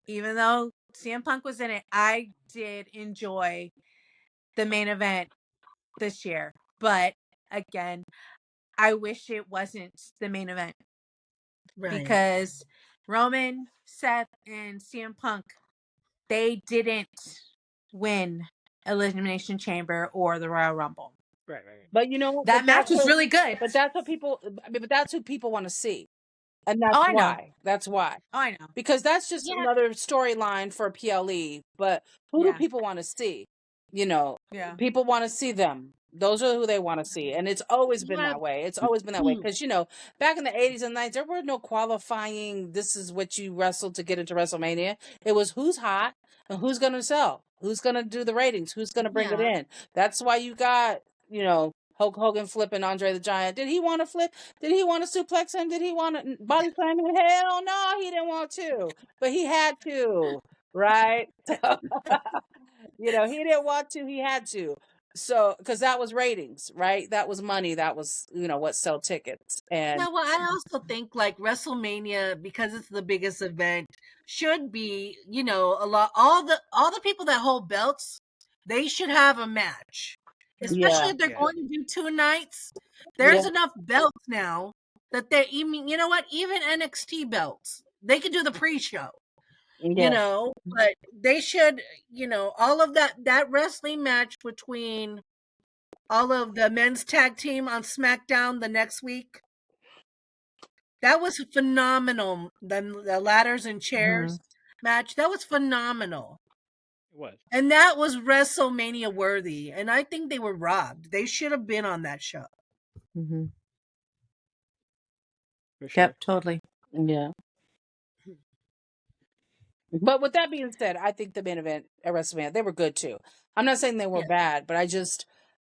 even though CM Punk was in it, I did enjoy the main event this year. But again, I wish it wasn't the main event Right. because Roman, Seth, and CM Punk, they didn't win Elimination Chamber or the Royal Rumble. Right. But you know what? That match was really good. But that's what people. I mean, but that's who people want to see, and that's Oh, I know. why. That's why. Oh, I know. Because that's just Yeah. another storyline for PLE. But who do Yeah. people want to see? Yeah. People want to see them. Those are who they want to see. And it's always been Yeah. that way. It's always been that way. Because, back in the 80s and 90s, there were no qualifying, this is what you wrestled to get into WrestleMania. It was who's hot and who's going to sell, who's going to do the ratings, who's going to bring it Yeah. in. That's why you got, Hulk Hogan flipping Andre the Giant. Did he want to flip? Did he want to suplex him? Did he want to body slam him? Hell no, he didn't want to. But he had to, right? He didn't want to, he had to. So, because that was ratings, right? That was money. That was, what sell tickets. And Yeah, well, I also think like WrestleMania, because it's the biggest event, should be, a lot all the people that hold belts, they should have a match. Especially yeah, if they're Yeah. going to do 2 nights. yeah, There's enough belts now that they even you know what, even NXT belts. They could do the pre-show. yeah, But they should, all of that wrestling match between all of the men's tag team on SmackDown the next week. That was phenomenal. The ladders and chairs. match. That was phenomenal. It was. And that was WrestleMania worthy. And I think they were robbed. They should have been on that show. Mm-hmm. For sure. Yep, totally. Yeah. But with that being said, I think the main event at WrestleMania, they were good too. I'm not saying they were Yeah. bad, but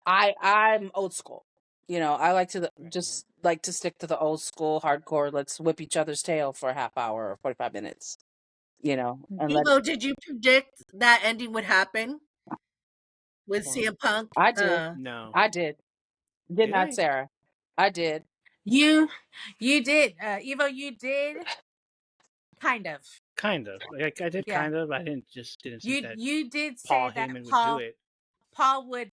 I'm old school. You know, I like to Right. just like to stick to the old school hardcore. Let's whip each other's tail for a half hour or 45 minutes. You know, and let Evo, did you predict that ending would happen with Well, CM Punk? I did. no. I did. Did Did not I? Sarah. I did. You did, Evo. You did, kind of. Kind of. Like I did Yeah. kind of. I didn't think that You did say Paul that Heyman would do it. Paul would,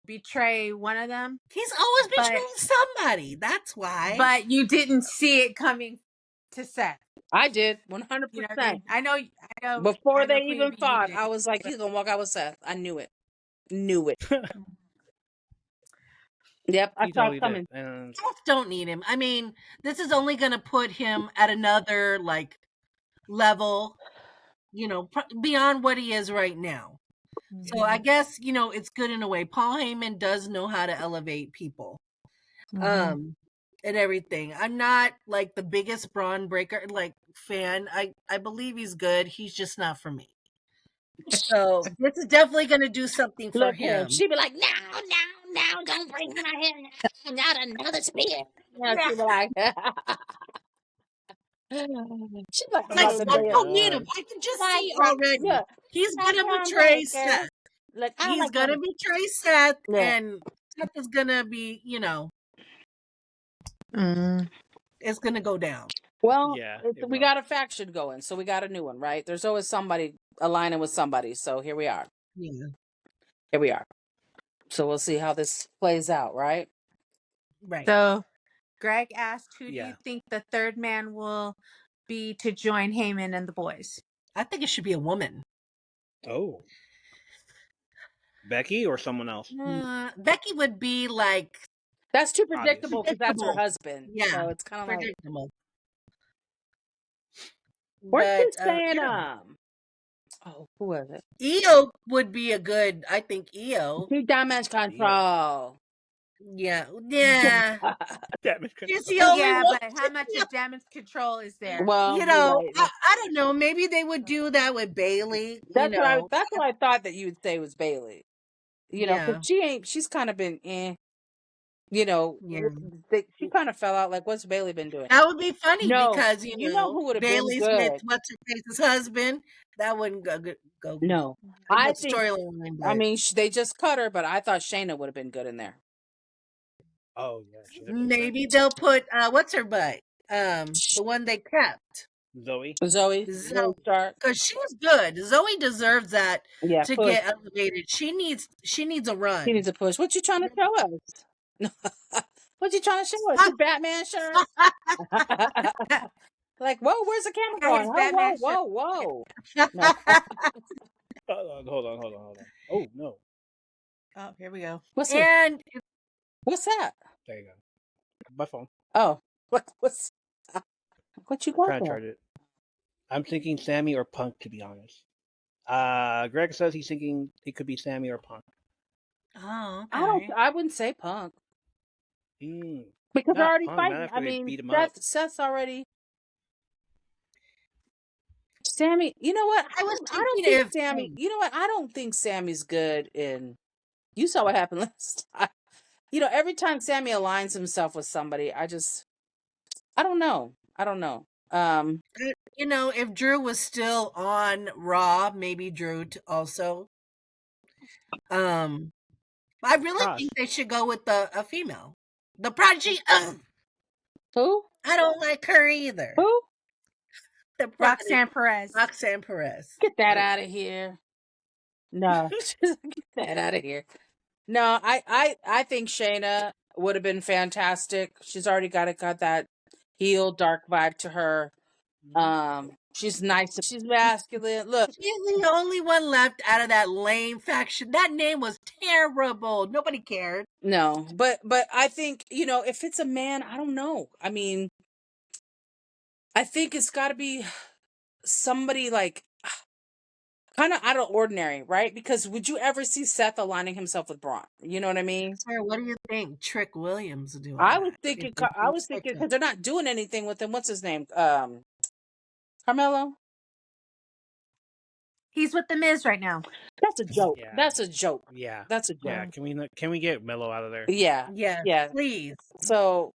betray one of them, He's always But- betraying somebody. That's why. but you didn't see it coming to Seth. I did. 100%. You know what I mean? I know. Before I know they Queen even Bee, you fought, did. I was like, he's gonna walk out with Seth. I knew it. Knew it. Yep, I He saw totally it coming. did. And Both don't need him. I mean, this is only going to put him at another level, beyond what he is right now. So I guess, it's good in a way. Paul Heyman does know how to elevate people. Mhm. And everything. I'm not the biggest Braun Breaker fan. I believe he's good. He's just not for me. So this is definitely going to do something for Look here. him. She'd be like, no, don't bring him out here. Not another spear. She'd be like, she's like, I'm Like, about to Seth do don't it. need him. I can just Like, see already. look, He's like going to Braun betray Breaker. Seth. Look, I He's like going to him. betray Seth. Yeah. And Seth is going to be, Mm. it's going to go down. Well, yeah, we got a faction going, so we got a new one, right? There's always somebody aligning with somebody. So here we are. Yeah. Here we are. So we'll see how this plays out, right? Right. So, Greg asked, "Who do Yeah. you think the third man will be to join Heyman and the boys?" I think it should be a woman. Oh. Becky or someone else? Becky would be That's too Obvious. predictable because that's her Predictable. husband. Yeah, So it's kind of like, predictable. we're But just saying, yeah. oh, who was it? Io would be I think Io. 2 damage control. Yeah. Yeah. Damage She's control. the only Yeah, one. but how much of damage control is there? Well, You you're know, right. I don't know. Maybe they would do that with Bailey. That's what I thought that you would say was Bailey. You know, Yeah. because she's kind of been, Yeah. she kind of fell out. Like, what's Bailey been doing? That would be funny No, because you know who would have been Bailey's good? with what's her face's husband. That wouldn't go No, a I good think. storyline. I but mean, they just cut her, but I thought Shayna would have been good in there. Oh yeah. Should have been maybe they'll put what's her butt? The one they kept. Zoe. Zoe Stark. Because she's good. Zoe deserves that Yeah, to push. get elevated. She needs a run. She needs a push. What you trying to show us? What you trying to show us? Your Batman shirt? Like, whoa, where's the camera Yeah, going? his Oh, Batman whoa. No. Hold on. Oh no. Oh, here we go. What's this? And What's that? There you go. My phone. Oh, what's what you got Trying to there? charge it. I'm thinking Sammy or Punk, to be honest. Greg says he's thinking it could be Sammy or Punk. oh, okay. I wouldn't say Punk Mm. because they're Not already Punk, not fighting. after I they mean, beat him up. Seth's already. Sammy, you know what? I was I don't thinking think if Sammy. You know what? I don't think Sammy's good in. You saw what happened last time. You know, every time Sammy aligns himself with somebody, I don't know. if Drew was still on Raw, maybe Drew also. I really Cross. think they should go with a female. The Prodigy. Who? I don't like her either. Who? The Prodigy. Roxanne Perez. Roxanne Perez. Get that out of here. No, get that out of here. No, I think Shayna would have been fantastic. She's already got that heel dark vibe to her. She's nice. She's masculine. Look, She's the only one left out of that lame faction. That name was terrible. Nobody cared. no, but I think if it's a man, I don't know. I mean, I think it's got to be somebody like kind of out of ordinary, right? Because would you ever see Seth aligning himself with Braun? You know what I mean? Sarah, what do you think Trick Williams doing I was that? thinking because they're not doing anything with him. What's his name? Carmelo. He's with the Miz right now. That's a joke. Yeah. That's a joke. Yeah. That's a joke. Yeah. Can we get Mello out of there? Yeah. Yeah, Yeah. please. So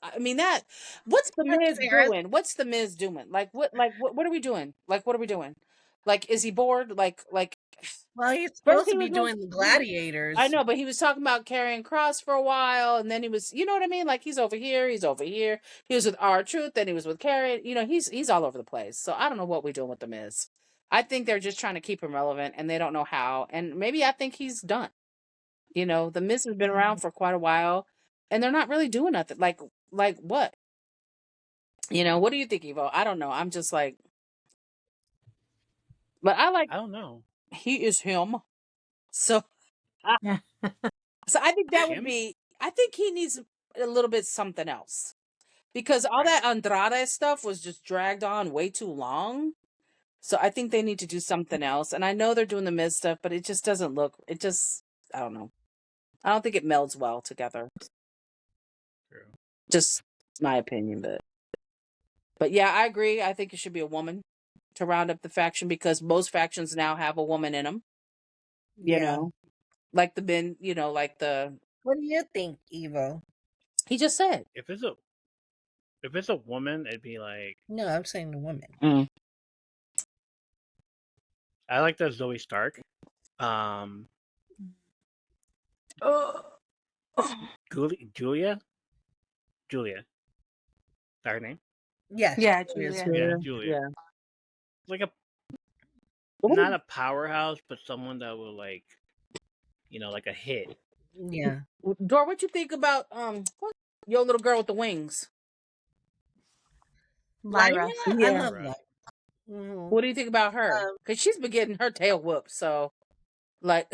I mean that. What's the Miz Sarah. doing? What's the Miz doing? Like what are we doing? Like what are we doing? Like is he bored? Like Well, he's first supposed he to be was doing the gladiators. I know, but he was talking about carrying cross for a while, and then he was, you know what I mean? Like he's over here, he's over here. He was with R-Truth, then he was with Carrot. You know, he's all over the place. So I don't know what we're doing with the Miz. I think they're just trying to keep him relevant, and they don't know how. And maybe I think he's done. You know, the Miz has been around for quite a while, and they're not really doing nothing. Like what? You know, what do you think, Evo? I don't know. I'm just like, but I don't know. he is him. So, Yeah. so I think that would Him? be. I think he needs a little bit something else because all Right. that Andrade stuff was just dragged on way too long. So I think they need to do something else. And I know they're doing the Miz stuff, but it just doesn't look. It just I don't know. I don't think it melds well together. True. Just my opinion, but yeah, I agree. I think it should be a woman to round up the faction because most factions now have a woman in them. You know, like the men. You know, like the. What do you think, Evo? He just said. If it's a woman, it'd be like No, I'm saying the woman. I like that Zoe Stark. Julia. Is that her name? Yes. Yeah, Julia. Julia. Yeah, Julia. Yeah. Like not a powerhouse, but someone that will like, like a hit. Yeah. Dor, what you think about your little girl with the wings? Lyra. I love that. Mm-hmm. What do you think about her? Because she's been getting her tail whooped. So, like,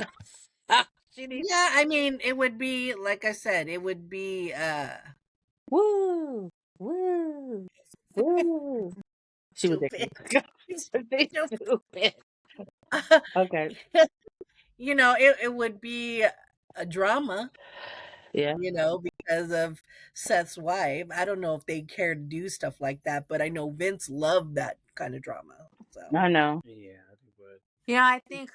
she needs. Yeah, I mean, it would be like I said. It would be. Woo, woo, woo. She was stupid. Okay. You know, it would be a drama. Yeah. You know, because of Seth's wife. I don't know if they care to do stuff like that, but I know Vince loved that kind of drama. So I know. Yeah, they would. Yeah, I think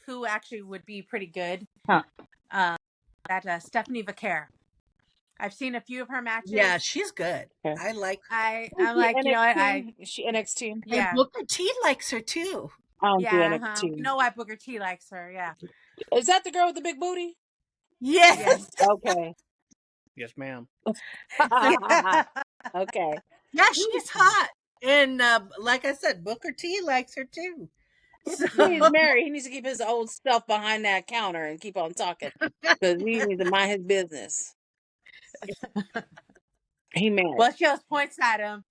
who actually would be pretty good. Huh. That Stephanie Vaquer. I've seen a few of her matches. Yeah, she's good. Okay. I like. I'm like, you know what? Is she NXT? Yeah. And Booker T likes her too. I don't do Yeah, NXT. you know why Booker T likes her? Yeah. Is that the girl with the big booty? Yes. Okay. Yes, ma'am. Okay. Yeah, she's hot. And like I said, Booker T likes her too. So, He's married. He needs to keep his old stuff behind that counter and keep on talking because he needs to mind his business. He married. Well, she always points at him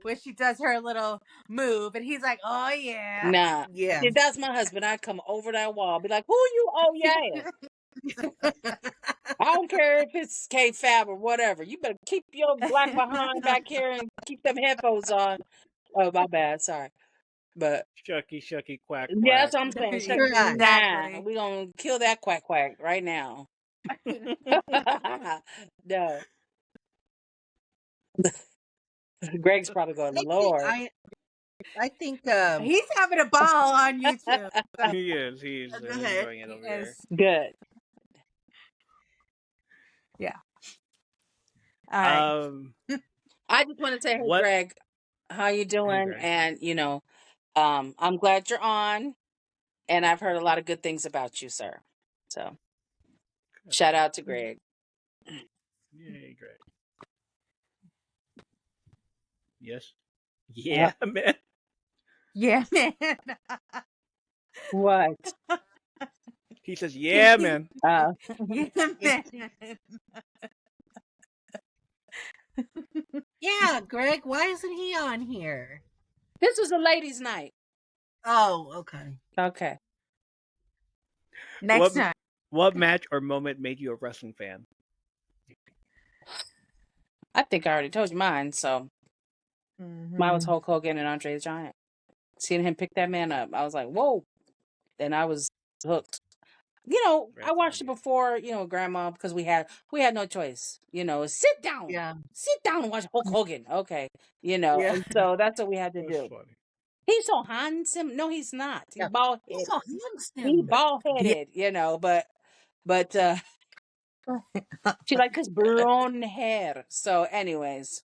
when she does her little move, and he's like, "Oh yeah, Nah. yeah. If that's my husband, I'd come over that wall, be like, "Who you? Oh yeah." I don't care if it's K-Fab or whatever. You better keep your black behind back here and keep them headphones on. Oh, my bad. Sorry. But Shucky, quack, quack. yeah, that's what I'm saying. Exactly. Nah, we're going to kill that quack right now. No. Greg's probably going, Lord. I think he's having a ball on YouTube." So. He is. He's enjoying it over there. Good. Yeah. All right. I just want to say, hey, Greg, how you doing? And I'm glad you're on, and I've heard a lot of good things about you, sir. So, shout out to Greg. Yay, Greg. Yes. Yeah, man. Yeah, man. What? He says, "Yeah, man." Yeah, man. yeah, Greg, why isn't he on here? This was a ladies' night. Oh, okay. Okay. Next time. What match or moment made you a wrestling fan? I think I already told you mine, so Mine was Hulk Hogan and Andre the Giant. Seeing him pick that man up, I was like, whoa. And I was hooked. I watched it before, Grandma, because we had no choice. Sit down. Yeah. Sit down and watch Hulk Hogan. Okay. Yeah. And so that's what we had to That's do. funny. He's so handsome. No, he's not. He's Yeah. bald He's headed. so He's handsome. bald headed, but she liked his blonde hair. So anyways,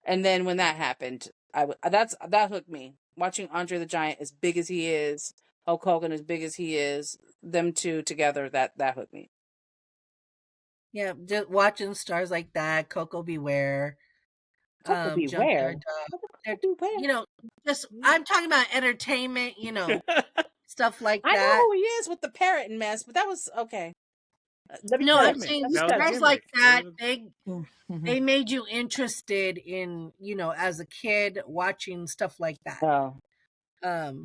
and then when that happened, that hooked me. Watching Andre the Giant, as big as he is, Hulk Hogan as big as he is, them two together, that hooked me. Yeah, just watching stars like that, Coco Beware, Coco Junkyard Beware. Dog. They're, Beware. just I'm talking about entertainment, stuff like I know that. who he is with the parrot and mess, but that was okay. No, I'm saying stars like that, they made you interested in, as a kid watching stuff like that. Oh.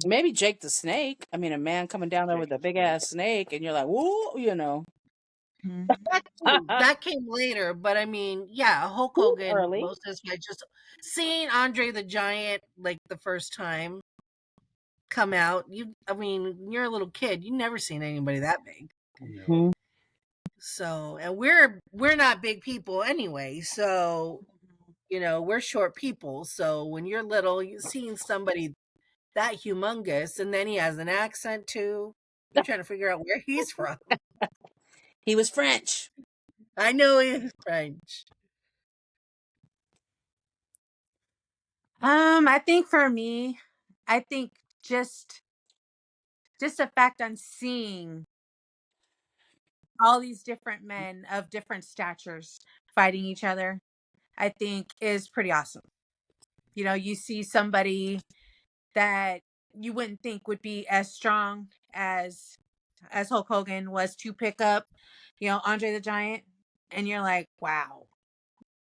Maybe Jake the Snake. I mean, a man coming down there with a big ass snake, and you're like, whoa, That came later, but I mean, yeah, Hulk Hogan, early. most of us, just seeing Andre the Giant like the first time come out. When you're a little kid, you never seen anybody that big. No. So, and we're not big people anyway. So, we're short people. So when you're little, you're seeing somebody that humongous, and then he has an accent too. You're trying to figure out where he's from. He was French. I know he was French. I think for me, just the fact I'm seeing all these different men of different statures fighting each other, I think is pretty awesome. You see somebody that you wouldn't think would be as strong as Hulk Hogan was to pick up, Andre the Giant, and you're like, wow.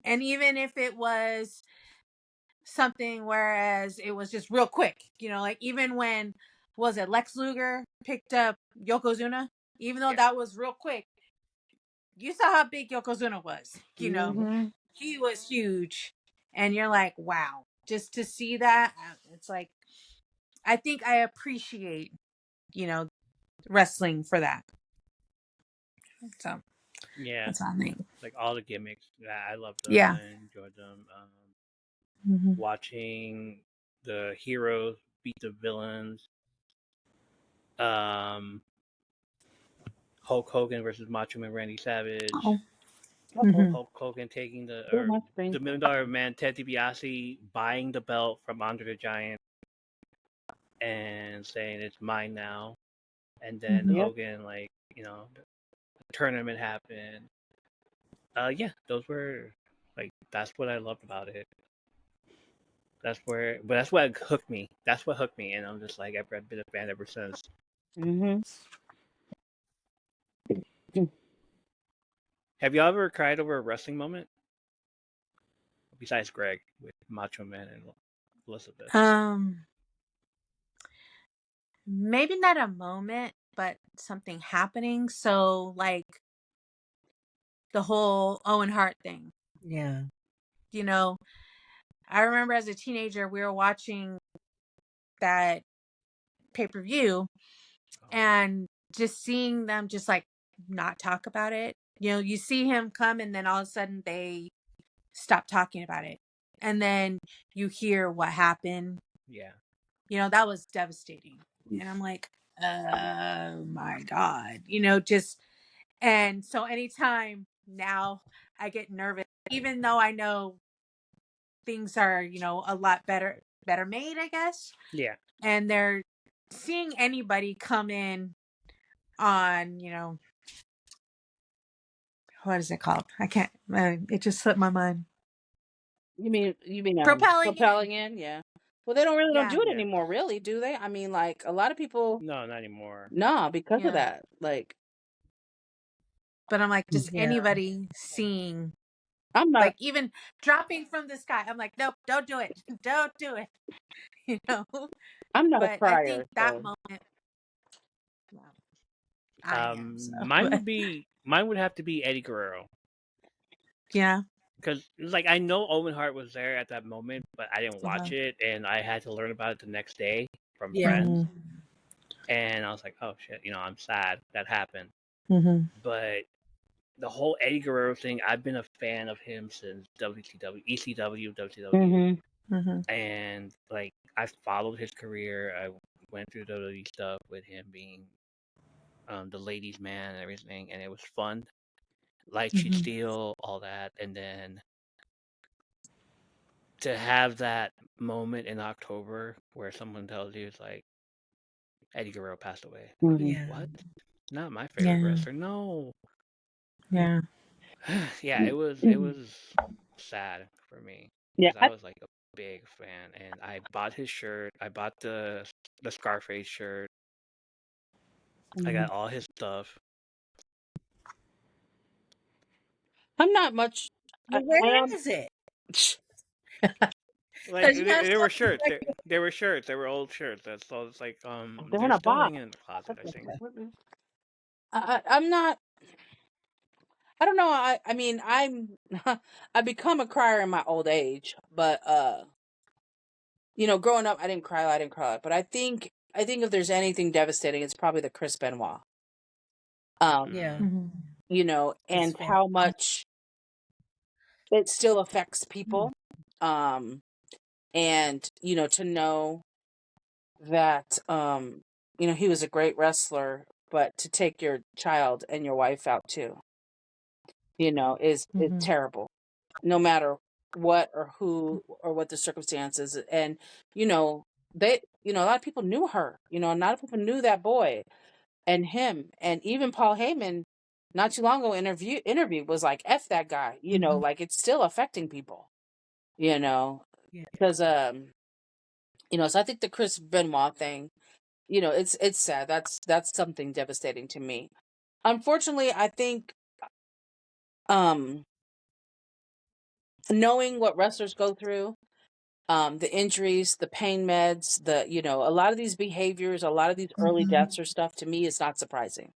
And even if it was something whereas it was just real quick, like even when was it Lex Luger picked up Yokozuna, even though that was real quick, you saw how big Yokozuna was, he was huge, and you're like, wow, just to see that, it's like, I think I appreciate, wrestling for that. So yeah, that's what I think. like all the gimmicks. Yeah, I loved them. Yeah. I enjoyed them. Watching the heroes beat the villains. Hulk Hogan versus Macho Man Randy Savage. Hulk Hogan taking the $1 million man Ted DiBiase buying the belt from Andre the Giant and saying it's mine now, and then Hogan, like, the tournament happened. Yeah, those were like, that's what I loved about it. That's what hooked me. That's what hooked me, and I'm just like, I've been a fan ever since. Have y'all ever cried over a wrestling moment? Besides Greg with Macho Man and Elizabeth. Maybe not a moment, but something happening. So like the whole Owen Hart thing. Yeah. I remember as a teenager, we were watching that pay-per-view and just seeing them just like not talk about it. You see him come and then all of a sudden they stop talking about it. And then you hear what happened. Yeah. That was devastating. And I'm like, oh my God, and so anytime now I get nervous, even though I know things are, a lot better made, I guess. Yeah. And they're seeing anybody come in on, what is it called? I can't, it just slipped my mind. You mean propelling in? Yeah. Well, they don't do it anymore, really, do they? I mean, like, a lot of people. No, not anymore. No, because of that. Like. But I'm like, just anybody seeing. I'm not. Like, even dropping from the sky. I'm like, nope, don't do it. Don't do it. I'm not but a crier. I think that moment. Well, I am, so, mine would have to be Eddie Guerrero. Yeah. because like I know Owen Hart was there at that moment, but I didn't watch it, and I had to learn about it the next day from Yeah. friends, and I was like, oh shit, I'm sad that happened. But the whole Eddie Guerrero thing, I've been a fan of him since WCW, ECW, WCW, and like I followed his career. I went through WWE stuff with him being the ladies' man and everything, and it was fun. Like She'd Steal, all that, and then to have that moment in October where someone tells you it's like Eddie Guerrero passed away. Yeah. What? Not my favorite wrestler. No. Yeah, it was sad for me Yeah. because I was like a big fan, and I bought his shirt. I bought the Scarface shirt. I got all his stuff. I'm not much. I Where am. is it? Like You have there were something shirts. There were shirts. There were old shirts. That's so it's like They're in they're a still box. hanging in the closet, I think. I'm not. I don't know. I mean, I become a crier in my old age, but growing up, I didn't cry. I didn't cry. But I think if there's anything devastating, it's probably the Chris Benoit. Yeah. That's And fair. how much it still affects people. And to know that he was a great wrestler, but to take your child and your wife out too, is terrible, no matter what or who or what the circumstances. And they a lot of people knew her, a lot of people knew that boy and him, and even Paul Heyman not too long ago interview was like, F that guy, like it's still affecting people, Yeah. because so I think the Chris Benoit thing, it's sad. That's something devastating to me. Unfortunately, I think um knowing what wrestlers go through, the injuries, the pain meds, a lot of these behaviors, a lot of these early deaths or stuff, to me is not surprising.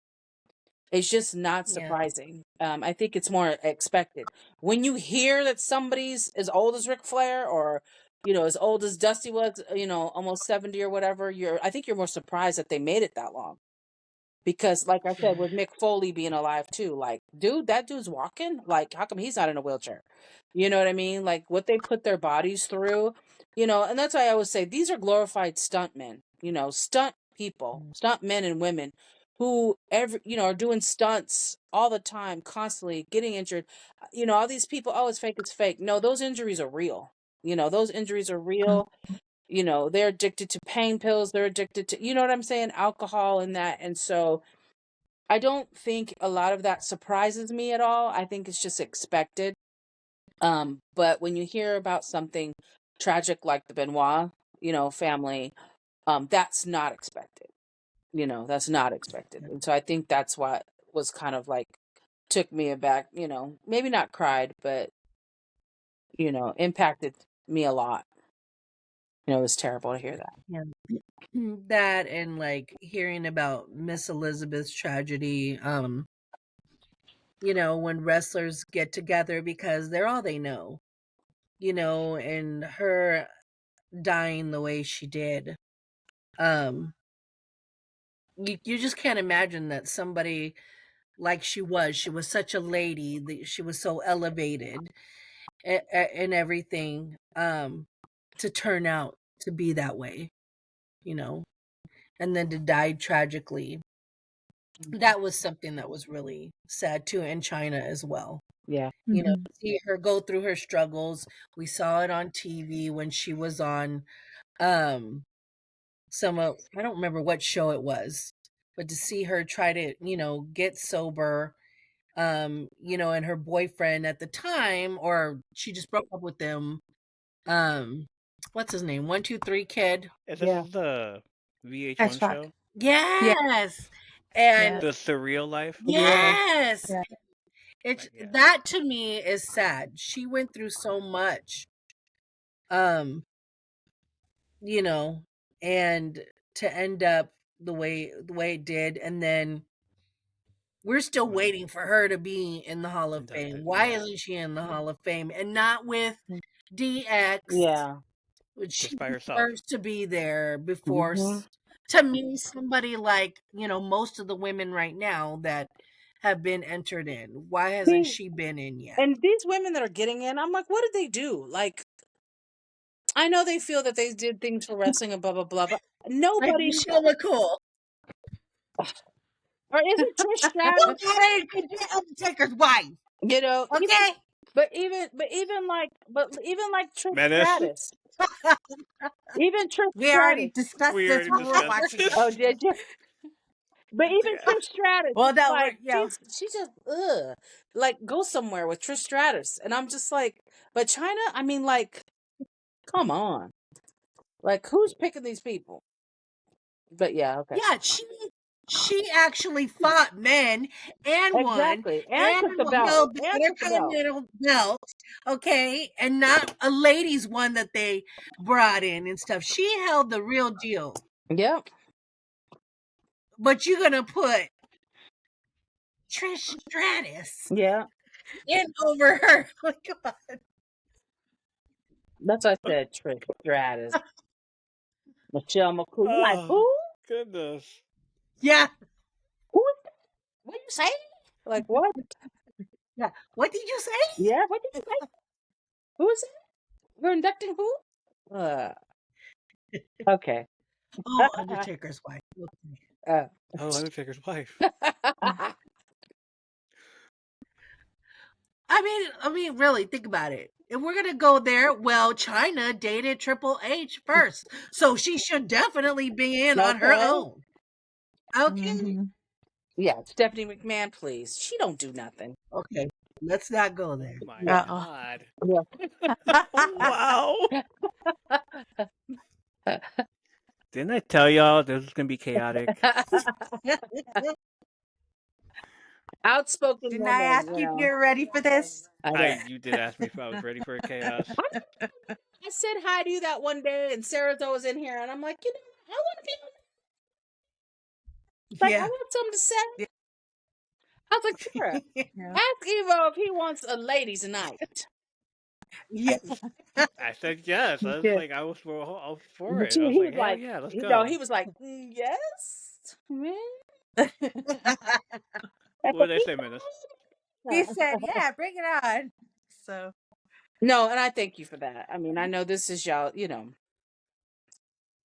It's just not Yeah. surprising. I think it's more expected. When you hear that somebody's as old as Ric Flair, or as old as Dusty was, almost 70 or whatever, I think you're more surprised that they made it that long. Because, like I Yeah. said, with Mick Foley being alive too, like, dude, that dude's walking. Like, how come he's not in a wheelchair? You know what I mean? Like, what they put their bodies through, and that's why I always say these are glorified stuntmen, stunt people, stunt men and women who are doing stunts all the time, constantly getting injured. All these people, oh, it's fake, it's fake. No, those injuries are real. Those injuries are real. They're addicted to pain pills. They're addicted to, what I'm saying, alcohol and that. And so I don't think a lot of that surprises me at all. I think it's just expected. But when you hear about something tragic like the Benoit, family, that's not expected. That's not expected. And so I think that's what was kind of like took me aback, maybe not cried, but, impacted me a lot. It was terrible to hear that. Yeah. That and like hearing about Miss Elizabeth's tragedy, when wrestlers get together because they're all they know, and her dying the way she did. You just can't imagine that somebody like she was such a lady, that she was so elevated and everything, to turn out to be that way, you know, and then to die tragically. That was something that was really sad too, in China as well. Yeah. To see her go through her struggles. We saw it on TV when she was on um I don't remember what show it was, but to see her try to, get sober, and her boyfriend at the time, or she just broke up with them, um what's his name? 123 Kid. This Yeah. is the VH1 X-Pac. show, Yeah. Yes. Yeah. And The Surreal Life. Yeah. yes. Yeah. It's Like, yeah, that to me is sad. She went through so much, um, you know, and to end up the way it did, and then, We're still Right. waiting for her to be in the Hall of Inducted, Fame. Why yeah. isn't she in the Hall of Fame and not with DX? Yeah. She Just by herself. deserves to be there before, Mhm. to me, somebody like, most of the women right now that have been entered in. Why hasn't See, she been in yet? and these women that are getting in, I'm like, what did they do? Like, I know they feel that they did things for wrestling and blah blah blah, but Like nobody, Michelle McCool. or is it Trish Stratus? Undertaker's wife. You know, even Okay. but even like Trish Menace. Stratus, even Trish We already Stratus. discussed We this already when we were discussed watching this. it. Oh, did you? But even Yeah. Trish Stratus, Well, no, like yeah. she's just like go somewhere with Trish Stratus, and I'm just like, but China, I mean, like, come on, like who's picking these people? But yeah, okay, Yeah, she actually fought men and won exactly, and and took the belt, held the and took the belt. Intercontinental belt, okay, and not a ladies one that they brought in and stuff. She held the real deal. Yep. But you're gonna put Trish Stratus Yeah, in over her. Oh my God. that's what I said. Trish Stratus, Michelle McCool. You like Oh, who? goodness. Yeah, Who is that? What you say? Like what? yeah. What did you say? Yeah, what did you say? Who is it? We're inducting who? Okay. Oh, Undertaker's wife. Okay. Oh, Undertaker's wife. I mean, really, think about it. If we're gonna go there, well, China dated Triple H first, so she should definitely be in on her Okay. own. Okay, Mhm. Yeah, Stephanie McMahon, please. She don't do nothing. okay. Let's not go there. My Yeah. God. Yeah. Wow. Didn't I tell y'all this was gonna be chaotic? Outspoken Didn't I woman, ask you you if know. you're ready for this? I know. You did ask me if I was ready for chaos. I said hi to you that one day, and Sarah's was in here, and I'm like, I want to be like, I Yeah. want something to say. Yeah. I was like, Sarah, Yeah. ask Evo if he wants a ladies' night. Yes. I said yes. I was Yeah. like, I was for But it. I was he like, was hell like, yeah, let's he go. was like, yes, man. What did I say, Menace? He said, "Yeah, bring it on." So No, and I thank you for that. I mean, I know this is y'all,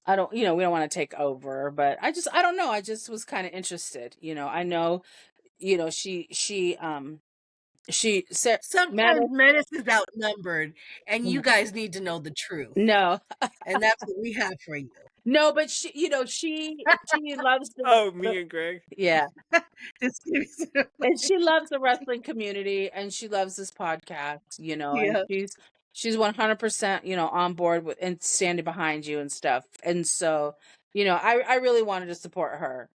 I don't, we don't want to take over, but I don't know. I just was kind of interested. I know, she said, Sometimes Menace, Menace is outnumbered, and you guys need to know the truth, no, and that's what we have for you. no, but she loves Oh, me and Greg. yeah, This series- and she loves the wrestling community, and she loves this podcast, and yeah. she's 100%, on board with and standing behind you and stuff. And so, I really wanted to support her,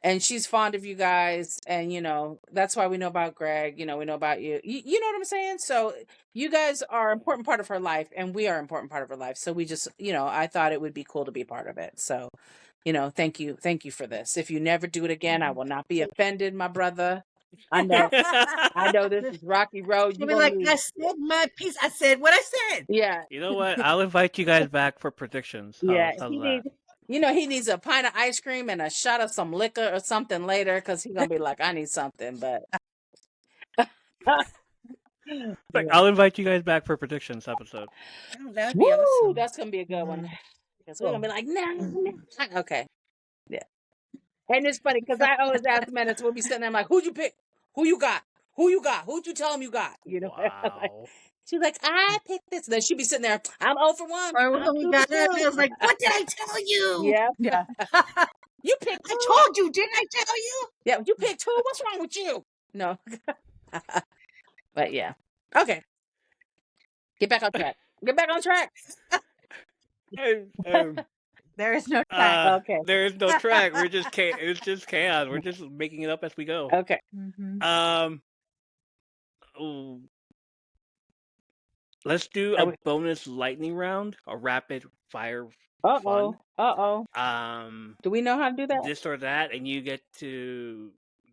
and she's fond of you guys, and that's why we know about Greg, we know about you. You know what I'm saying? So you guys are an important part of her life, and we are an important part of her life. So we just, I thought it would be cool to be part of it. So thank you for this. If you never do it again, I will not be offended, my brother. I know this is rocky road. She'll You're be gonna like, lose. I said my piece. I said what I said. Yeah, You know what? I'll invite you guys back for predictions. yeah, How's he that? needs he needs a pint of ice cream and a shot of some liquor or something later, because he's gonna be like, I need something. But Like, I'll invite you guys back for predictions episode. Oh, that would be woo, awesome. that's gonna be a good one. Mhm. Because we're gonna be Cool. like, no. Okay, yeah. And it's funny because I always ask Menace, we'll be sitting there, I'm like, who'd you pick? Who you got? Who you got? Who'd you tell him you got? Like, Wow. she's like, I picked this. Then she'd be sitting there, I'm 0 for 1. Or I'm when we 2 got for up, 2. I was like, what did I tell you? Yeah. Yeah. You picked I who? told you, didn't I tell you? Yeah, you picked who? What's wrong with you? No. But yeah. Okay. Get back on track. Get back on track. And, There is no track. Okay. there is no track. It's just chaos. We're just making it up as we go. Okay. Mhm. Ooh. Let's do Are a we- bonus lightning round, a rapid fire fun. Do we know how to do that? This or that, and you get to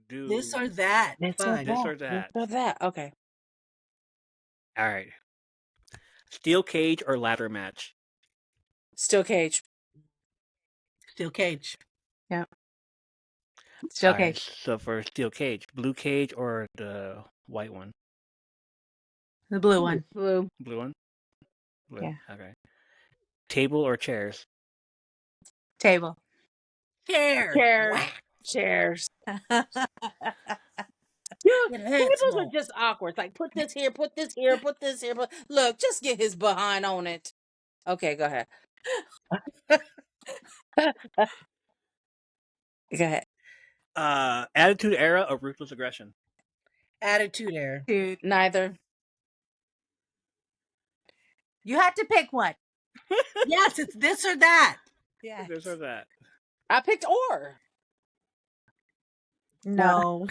do This or that. Fun. this or that. This or that. Okay. All right. Steel cage or ladder match? Steel cage. Steel cage. Steel All right, cage. so for steel cage, blue cage or the white one? The blue one. Blue. Blue one? Blue. Yeah. Okay. Table or chairs? Table. Chairs. Chairs. Whack. Chairs. Yeah. Yeah, It hurts tables are more. just awkward. Like, put this here, put this here, put this here. Look, just get his behind on it. Okay, go ahead. Go ahead. Attitude era or ruthless aggression? Attitude era. Dude, Neither. you had to pick one. Yes, it's this or that. Yeah. This or that? I picked or. No.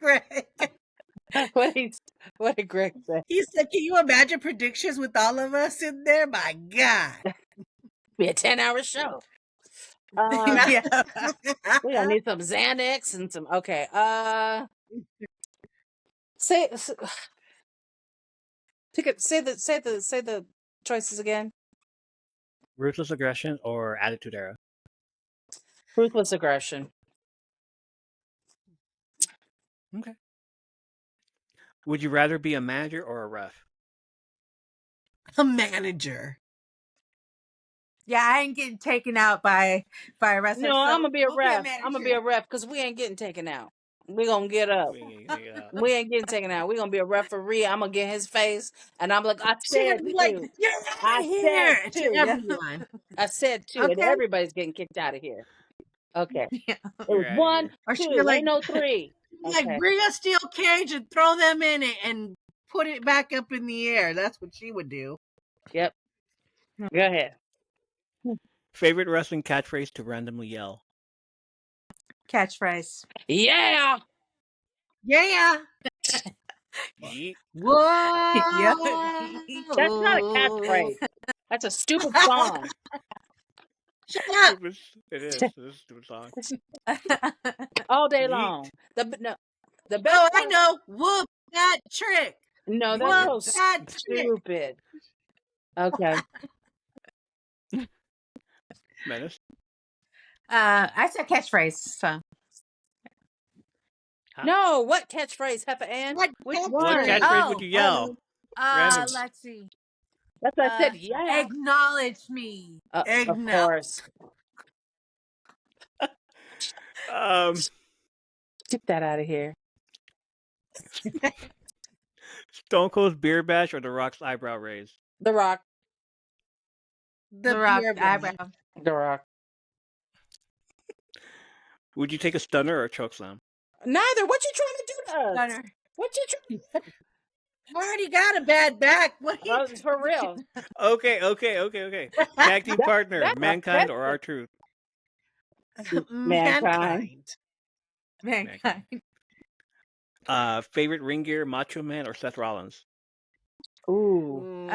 Right. What did Greg say? He said, can you imagine predictions with all of us in there? My God. Be a 10-hour show. Yeah. We gonna need some Xanax and some. Okay. Say the choices again. Ruthless aggression or attitude era? Ruthless aggression. Okay. Would you rather be a manager or a ref? A manager. Yeah, I ain't getting taken out by a wrestler. No, so I'm gonna be a we'll ref. manager. I'm gonna be a ref because we ain't getting taken out. We gonna get up. We ain't getting taken out. We gonna be a referee. I'm gonna get his face, and I'm like, I She's said gonna be like, two. you're out I of here said to two. everyone. I said two, and Okay. everybody's getting kicked out of here. Okay. Yeah. It was You're outta 1, here. Or she'd 2. be like, Ain't no 3. like, Okay. bring a steel cage and throw them in it and put it back up in the air. That's what she would do. Yep. Go ahead. Favorite wrestling catchphrase to randomly yell? Catchphrase. Yeah. Yeah. Yeet. Whoa. Yeah. That's not a catchphrase. That's a stupid song. Shut up. It is. It's a stupid song. All day Yeet. long. The best Oh, I part- know. Whoop that trick. No, Whoop that's so that trick. stupid. Okay. Menace? I said catchphrase. So No, what catchphrase, Heffa Ann? What Which catchphrase? What one? catchphrase would you yell? Oh, Random. let's see. that's what I said. Yeah. Acknowledge me. Of Acknowledge. course. Get that out of here. Stone Cold's beer bash or The Rock's eyebrow raise? The Rock. The Rock beer eyebrow. bash. The Rock. Would you take a stunner or a chokeslam? Neither. What you trying to do to us? Gunner. What you trying? I already got a bad back. What he... For real. Okay. Tag team partner, that's Mankind or offensive. R-Truth? Mankind. Mankind. Favorite ring gear, Macho Man or Seth Rollins? Ooh.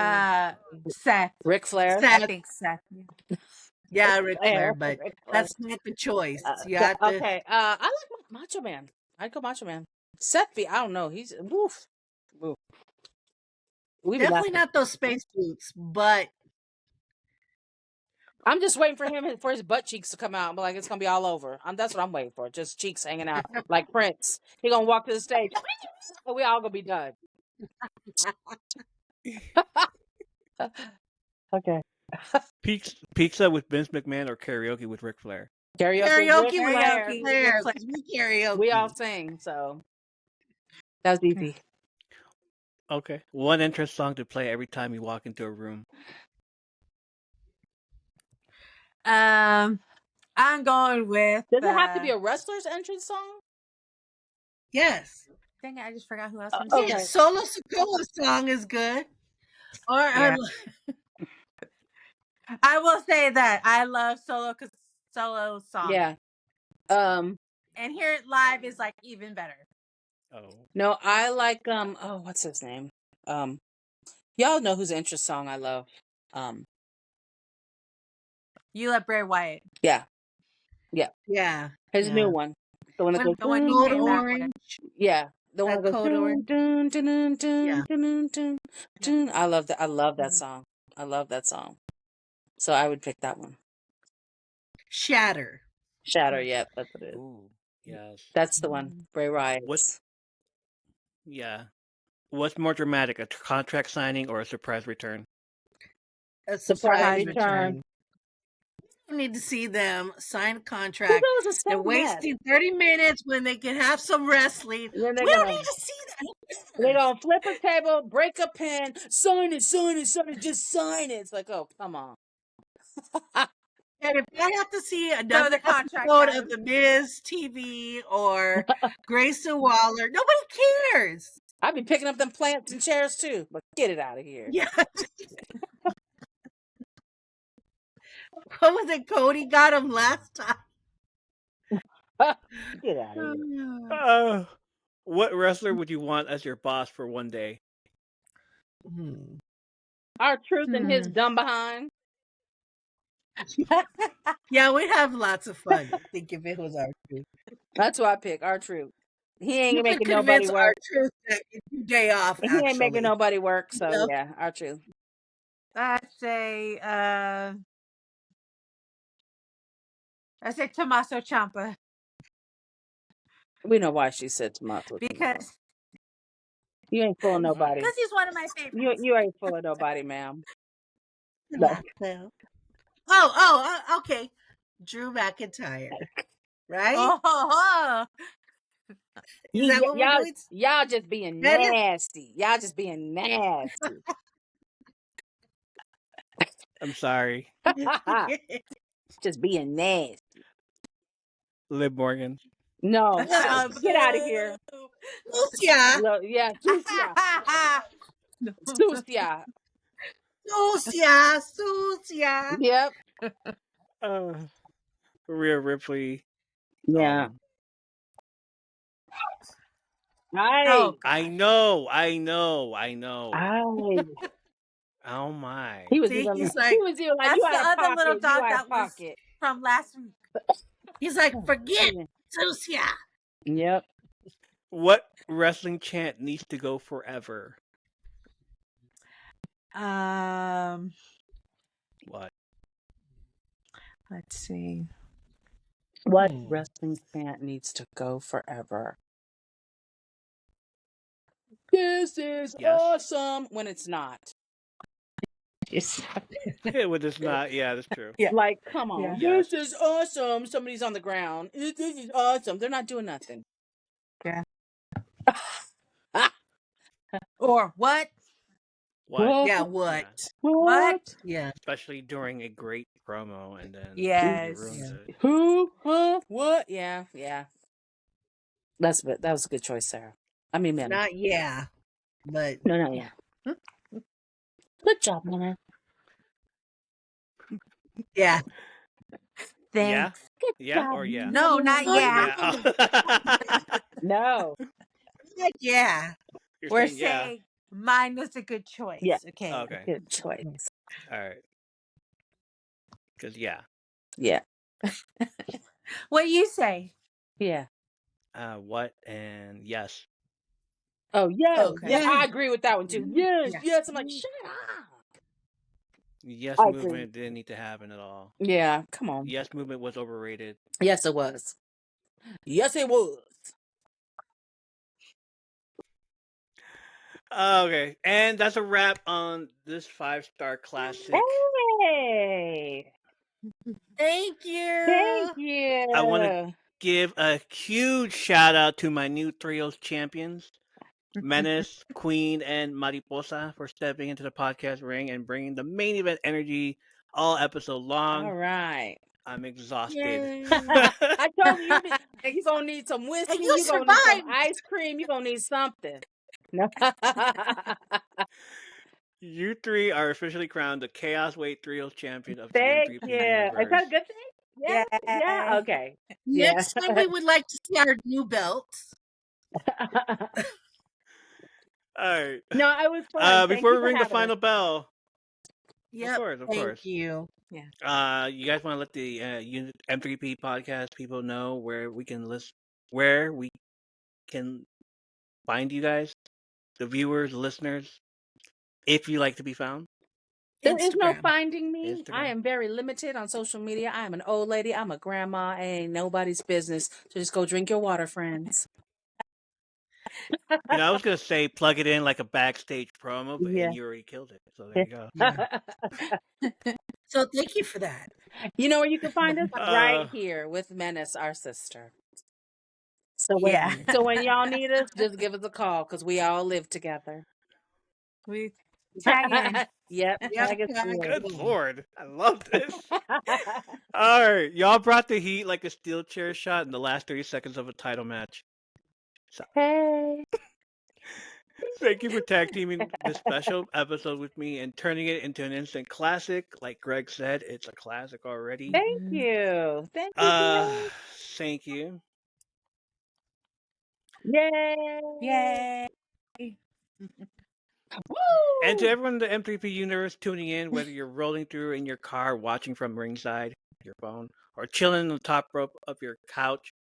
Seth. Ric Flair. I think Seth. Yeah, Ric Flair, but Ric Flair. that's not the choice. You have to... Okay. I like Macho Man. I go Macho Man. Seth, I don't know. He's woof. Definitely not those space boots, but I'm just waiting for him for his butt cheeks to come out. But like it's gonna be all over. That's what I'm waiting for. Just cheeks hanging out like Prince. He gonna walk to the stage. And we all gonna be done. Okay. Pizza with Vince McMahon or karaoke with Ric Flair? karaoke with with Flair. Ric Flair. We karaoke. We all sing, so that was easy. Okay. One entrance song to play every time you walk into a room. I'm going with. Does it have to be a wrestler's entrance song? Yes. Dang it, I just forgot who else. Okay. Yeah, Solo Sokoa song is good. Or Yeah. I will say that I love solo songs. Yeah. And hear it live is like even better. Oh. No, I like what's his name? Y'all know whose entrance song I love. You let Bray Wyatt. Yeah. Yeah. His Yeah. new one. The one that goes The one he Code came back with. Orange. yeah. The one That that goes Code Orange. dun, dun, dun, dun, Yeah. dun, dun, dun, Yeah. dun. I love that. I love that Mhm. song. I love that song. So I would pick that one. Shatter. Shatter, yeah, that's what it is. Ooh, yes. That's the one. Mhm. Bray What? Wyatt's. Yeah. What's more dramatic, a contract signing or a surprise return? A Surprise surprise return. return. You need to see them sign a Who contract. goes to They're say that? wasting 30 minutes when they can have some wrestling. And then We don't need to see they're that. gonna flip a table, break a pen, sign it, sign it, sign it, just sign it. It's like, oh, come on. And if I have to see Throw another the contract episode at of him. The Miz TV or Grayson Waller, nobody cares. I'd be picking up them plants and chairs too, but get it out of here. Yeah. What was it? Cody got him last time. Get out of here. What wrestler would you want as your boss for one day? Our truth and his Hmm. dumb behind. Yeah, we'd have lots of fun. I think if it was our truth. That's who I pick. Our truth. He ain't You could making nobody convince our work. truth that it's your day off, He ain't making actually. nobody work. So Yep. yeah, our truth. I say Tommaso Ciampa We know why she said Tomato. because You ain't fooling nobody. he's one of my favorites. You ain't fooling nobody, ma'am. No. Okay. Drew McIntyre. Right? Oh, Is that what we're doing? Y'all just being Ready? nasty. Y'all just being nasty. I'm sorry. Just being nasty. Liv Morgan. No. Get out of here. Lucia. Yeah, Sucia. Sucia. Yep. Rhea Ripley. Yeah. oh, I God. know. Oh my. He was See, even he's he like, was even like, That's you the out of other pocket. little You dog out that of was pocket. from last week. forget Sucia. Yep. What wrestling chant needs to go forever? What? Let's see. What wrestling chant needs to go forever? This is Yes. awesome when it's not. It would just not. Yeah, that's true. Yeah. Like, come on. Yeah. Yes. This is awesome. Somebody's on the ground. This is awesome. They're not doing nothing. Yeah. Or what? What? Yeah, Yeah. what? What? Yeah. Especially during a great promo, and then you Yes. ruined it. Who? Huh? What? Yeah. That was a good choice, Sarah. I mean, man. Not yeah, but No, yeah. Good job, man. yeah. Thanks. Yeah, or yeah. No, not yeah. Yeah. No. Yeah. You're We're saying yeah. saying mine was a good choice. Yeah. Okay. Okay. Good choice. All right. Because yeah. Yeah. What you say? Yeah. What and yes. Oh, yes. Okay. Yeah, I agree with that one too. Yes. Yeah. Yes. I'm like, shut up. Yes I agree. movement didn't need to happen at all. Yeah. Come on. Yes movement was overrated. Yes, it was. Yes, it was. Okay. And that's a wrap on this 5-star classic. Hey. Thank you. Thank you. I want to give a huge shout out to my new trios champions, Menace, Queen, and Mariposa, for stepping into the podcast ring and bringing the main event energy all episode long. All right. I'm exhausted. Yay. I told you, you're going to need some whiskey. And you You're going to need some survived. ice cream. You're going to need something. No. You three are officially crowned the Chaos Weight Trios champion of the Thank M3P you. Is universe. that a good thing? Yeah. Yeah. Yay. Okay. Next time we would like to see our new belts. All right. No, it was fun. Thank Before you we for ring the having us. final bell. Yep. Of course. Thank you. Yeah. You guys want to let the M3P podcast people know where we can find you guys, the viewers, the listeners, if you like to be found? There is no Instagram. finding me. I Instagram. am very limited on social media. I am an old lady. I'm a grandma. Ain't nobody's business. So just go drink your water, friends. You know, I was gonna say plug it in like a backstage promo, but Yeah. and you already killed it. So there you go. Yeah. So thank you for that. You know where you can find us? Right Uh, here with Menace, our sister. So Yeah. when y'all need us, just give us a call because we all live together. We tag in. Yep, Yep. tag us good in. lord, I love this. All right, y'all brought the heat like a steel chair shot in the last 30 seconds of a title match. So, Hey. thank you for tag teaming this special episode with me and turning it into an instant classic. Like Greg said, it's a classic already. Thank Mhm. you. Thank you, Greg. Thank you. Yay. Yay. And to Woo! everyone in the M3P universe tuning in, whether you're rolling through in your car, watching from ringside, your phone, or chilling on the top rope of your couch,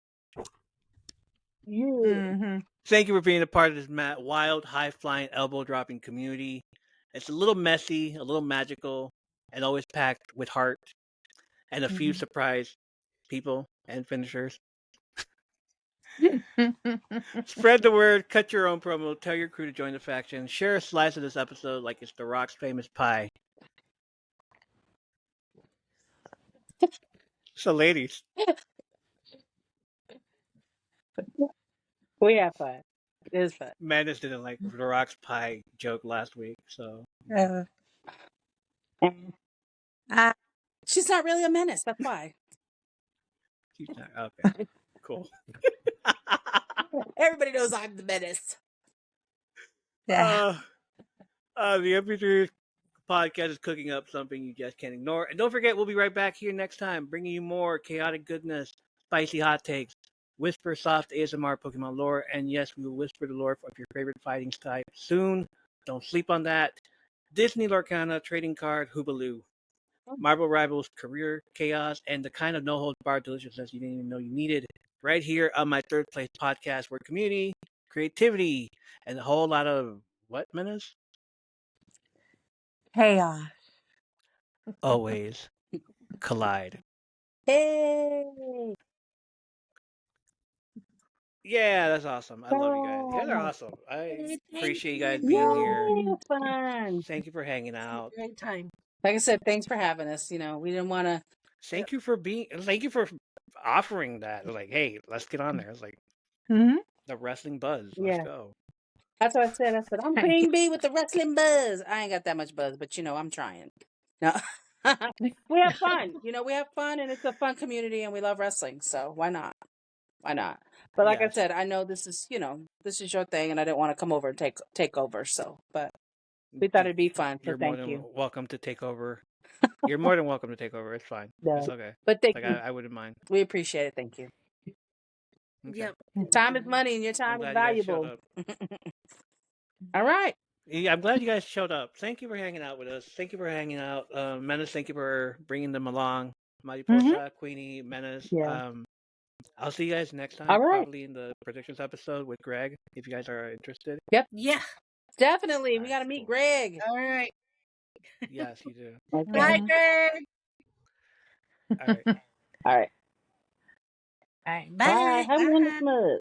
Yeah. Mm-hmm. thank you for being a part of this wild, high-flying, elbow-dropping community. It's a little messy, a little magical, and always packed with heart and a few Mm-hmm. surprise people and finishers. Spread the word, cut your own promo, tell your crew to join the faction, share a slice of this episode like it's The Rock's famous pie. So, ladies, We have fun. It was fun. Menace didn't like The Rock's pie joke last week, so And uh, she's not really a menace. That's why. she's not okay. Cool. Everybody knows I'm the menace. yeah. The MP3 podcast is cooking up something you just can't ignore. And don't forget, we'll be right back here next time, bringing you more chaotic goodness, spicy hot takes, whisper soft ASMR Pokemon lore, and yes, we will whisper the lore of your favorite fighting type soon. Don't sleep on that. Disney Lorcana, trading card, Hoobaloo. Marvel Rivals, career chaos, and the kind of no holds barred deliciousness you didn't even know you needed. Right here on my third place podcast, where community, creativity, and a whole lot of what, Menace? Chaos. Always collide. Hey. Yeah, that's awesome. I love you guys. You guys are Oh, awesome. I Hey, thank appreciate you guys being here. yay. It you. was fun. Thank you for hanging It's a out. great time. Like I said, thanks for having us. We didn't want to. Thank you for offering that. Like, hey, let's get on there. It's like Mm-hmm. the wrestling buzz. Let's Yeah. go. That's what I said. I said, I'm Queen Bee with the wrestling buzz. I ain't got that much buzz, but I'm trying. No. We have fun. We have fun and it's a fun community and we love wrestling. So why not? Why not? But like I Yes. said, I know this is your thing and I didn't want to come over and take over. So, but we thought it'd be fun. So You're more thank than you. welcome to take over. You're more than welcome to take over. It's fine. It's No. okay. But thank Like you. I wouldn't mind. We appreciate it. Thank you. Okay. Yep. Time is money and your I'm time is glad you guys showed valuable. up. All right. Yeah, I'm glad you guys showed up. Thank you for hanging out with us. Thank you for hanging out. Menace, thank you for bringing them along. Mm-hmm. Mariposa, Queenie, Menace. Yeah. I'll see you guys next All time, right. probably in the predictions episode with Greg, if you guys are interested. Yep. Yeah. Definitely. All We right, got to meet cool. Greg. All right. Yes, you do. Okay. Bye, Mm-hmm. Greg. All right. All right. All right. Bye. Bye. Have a wonderful month.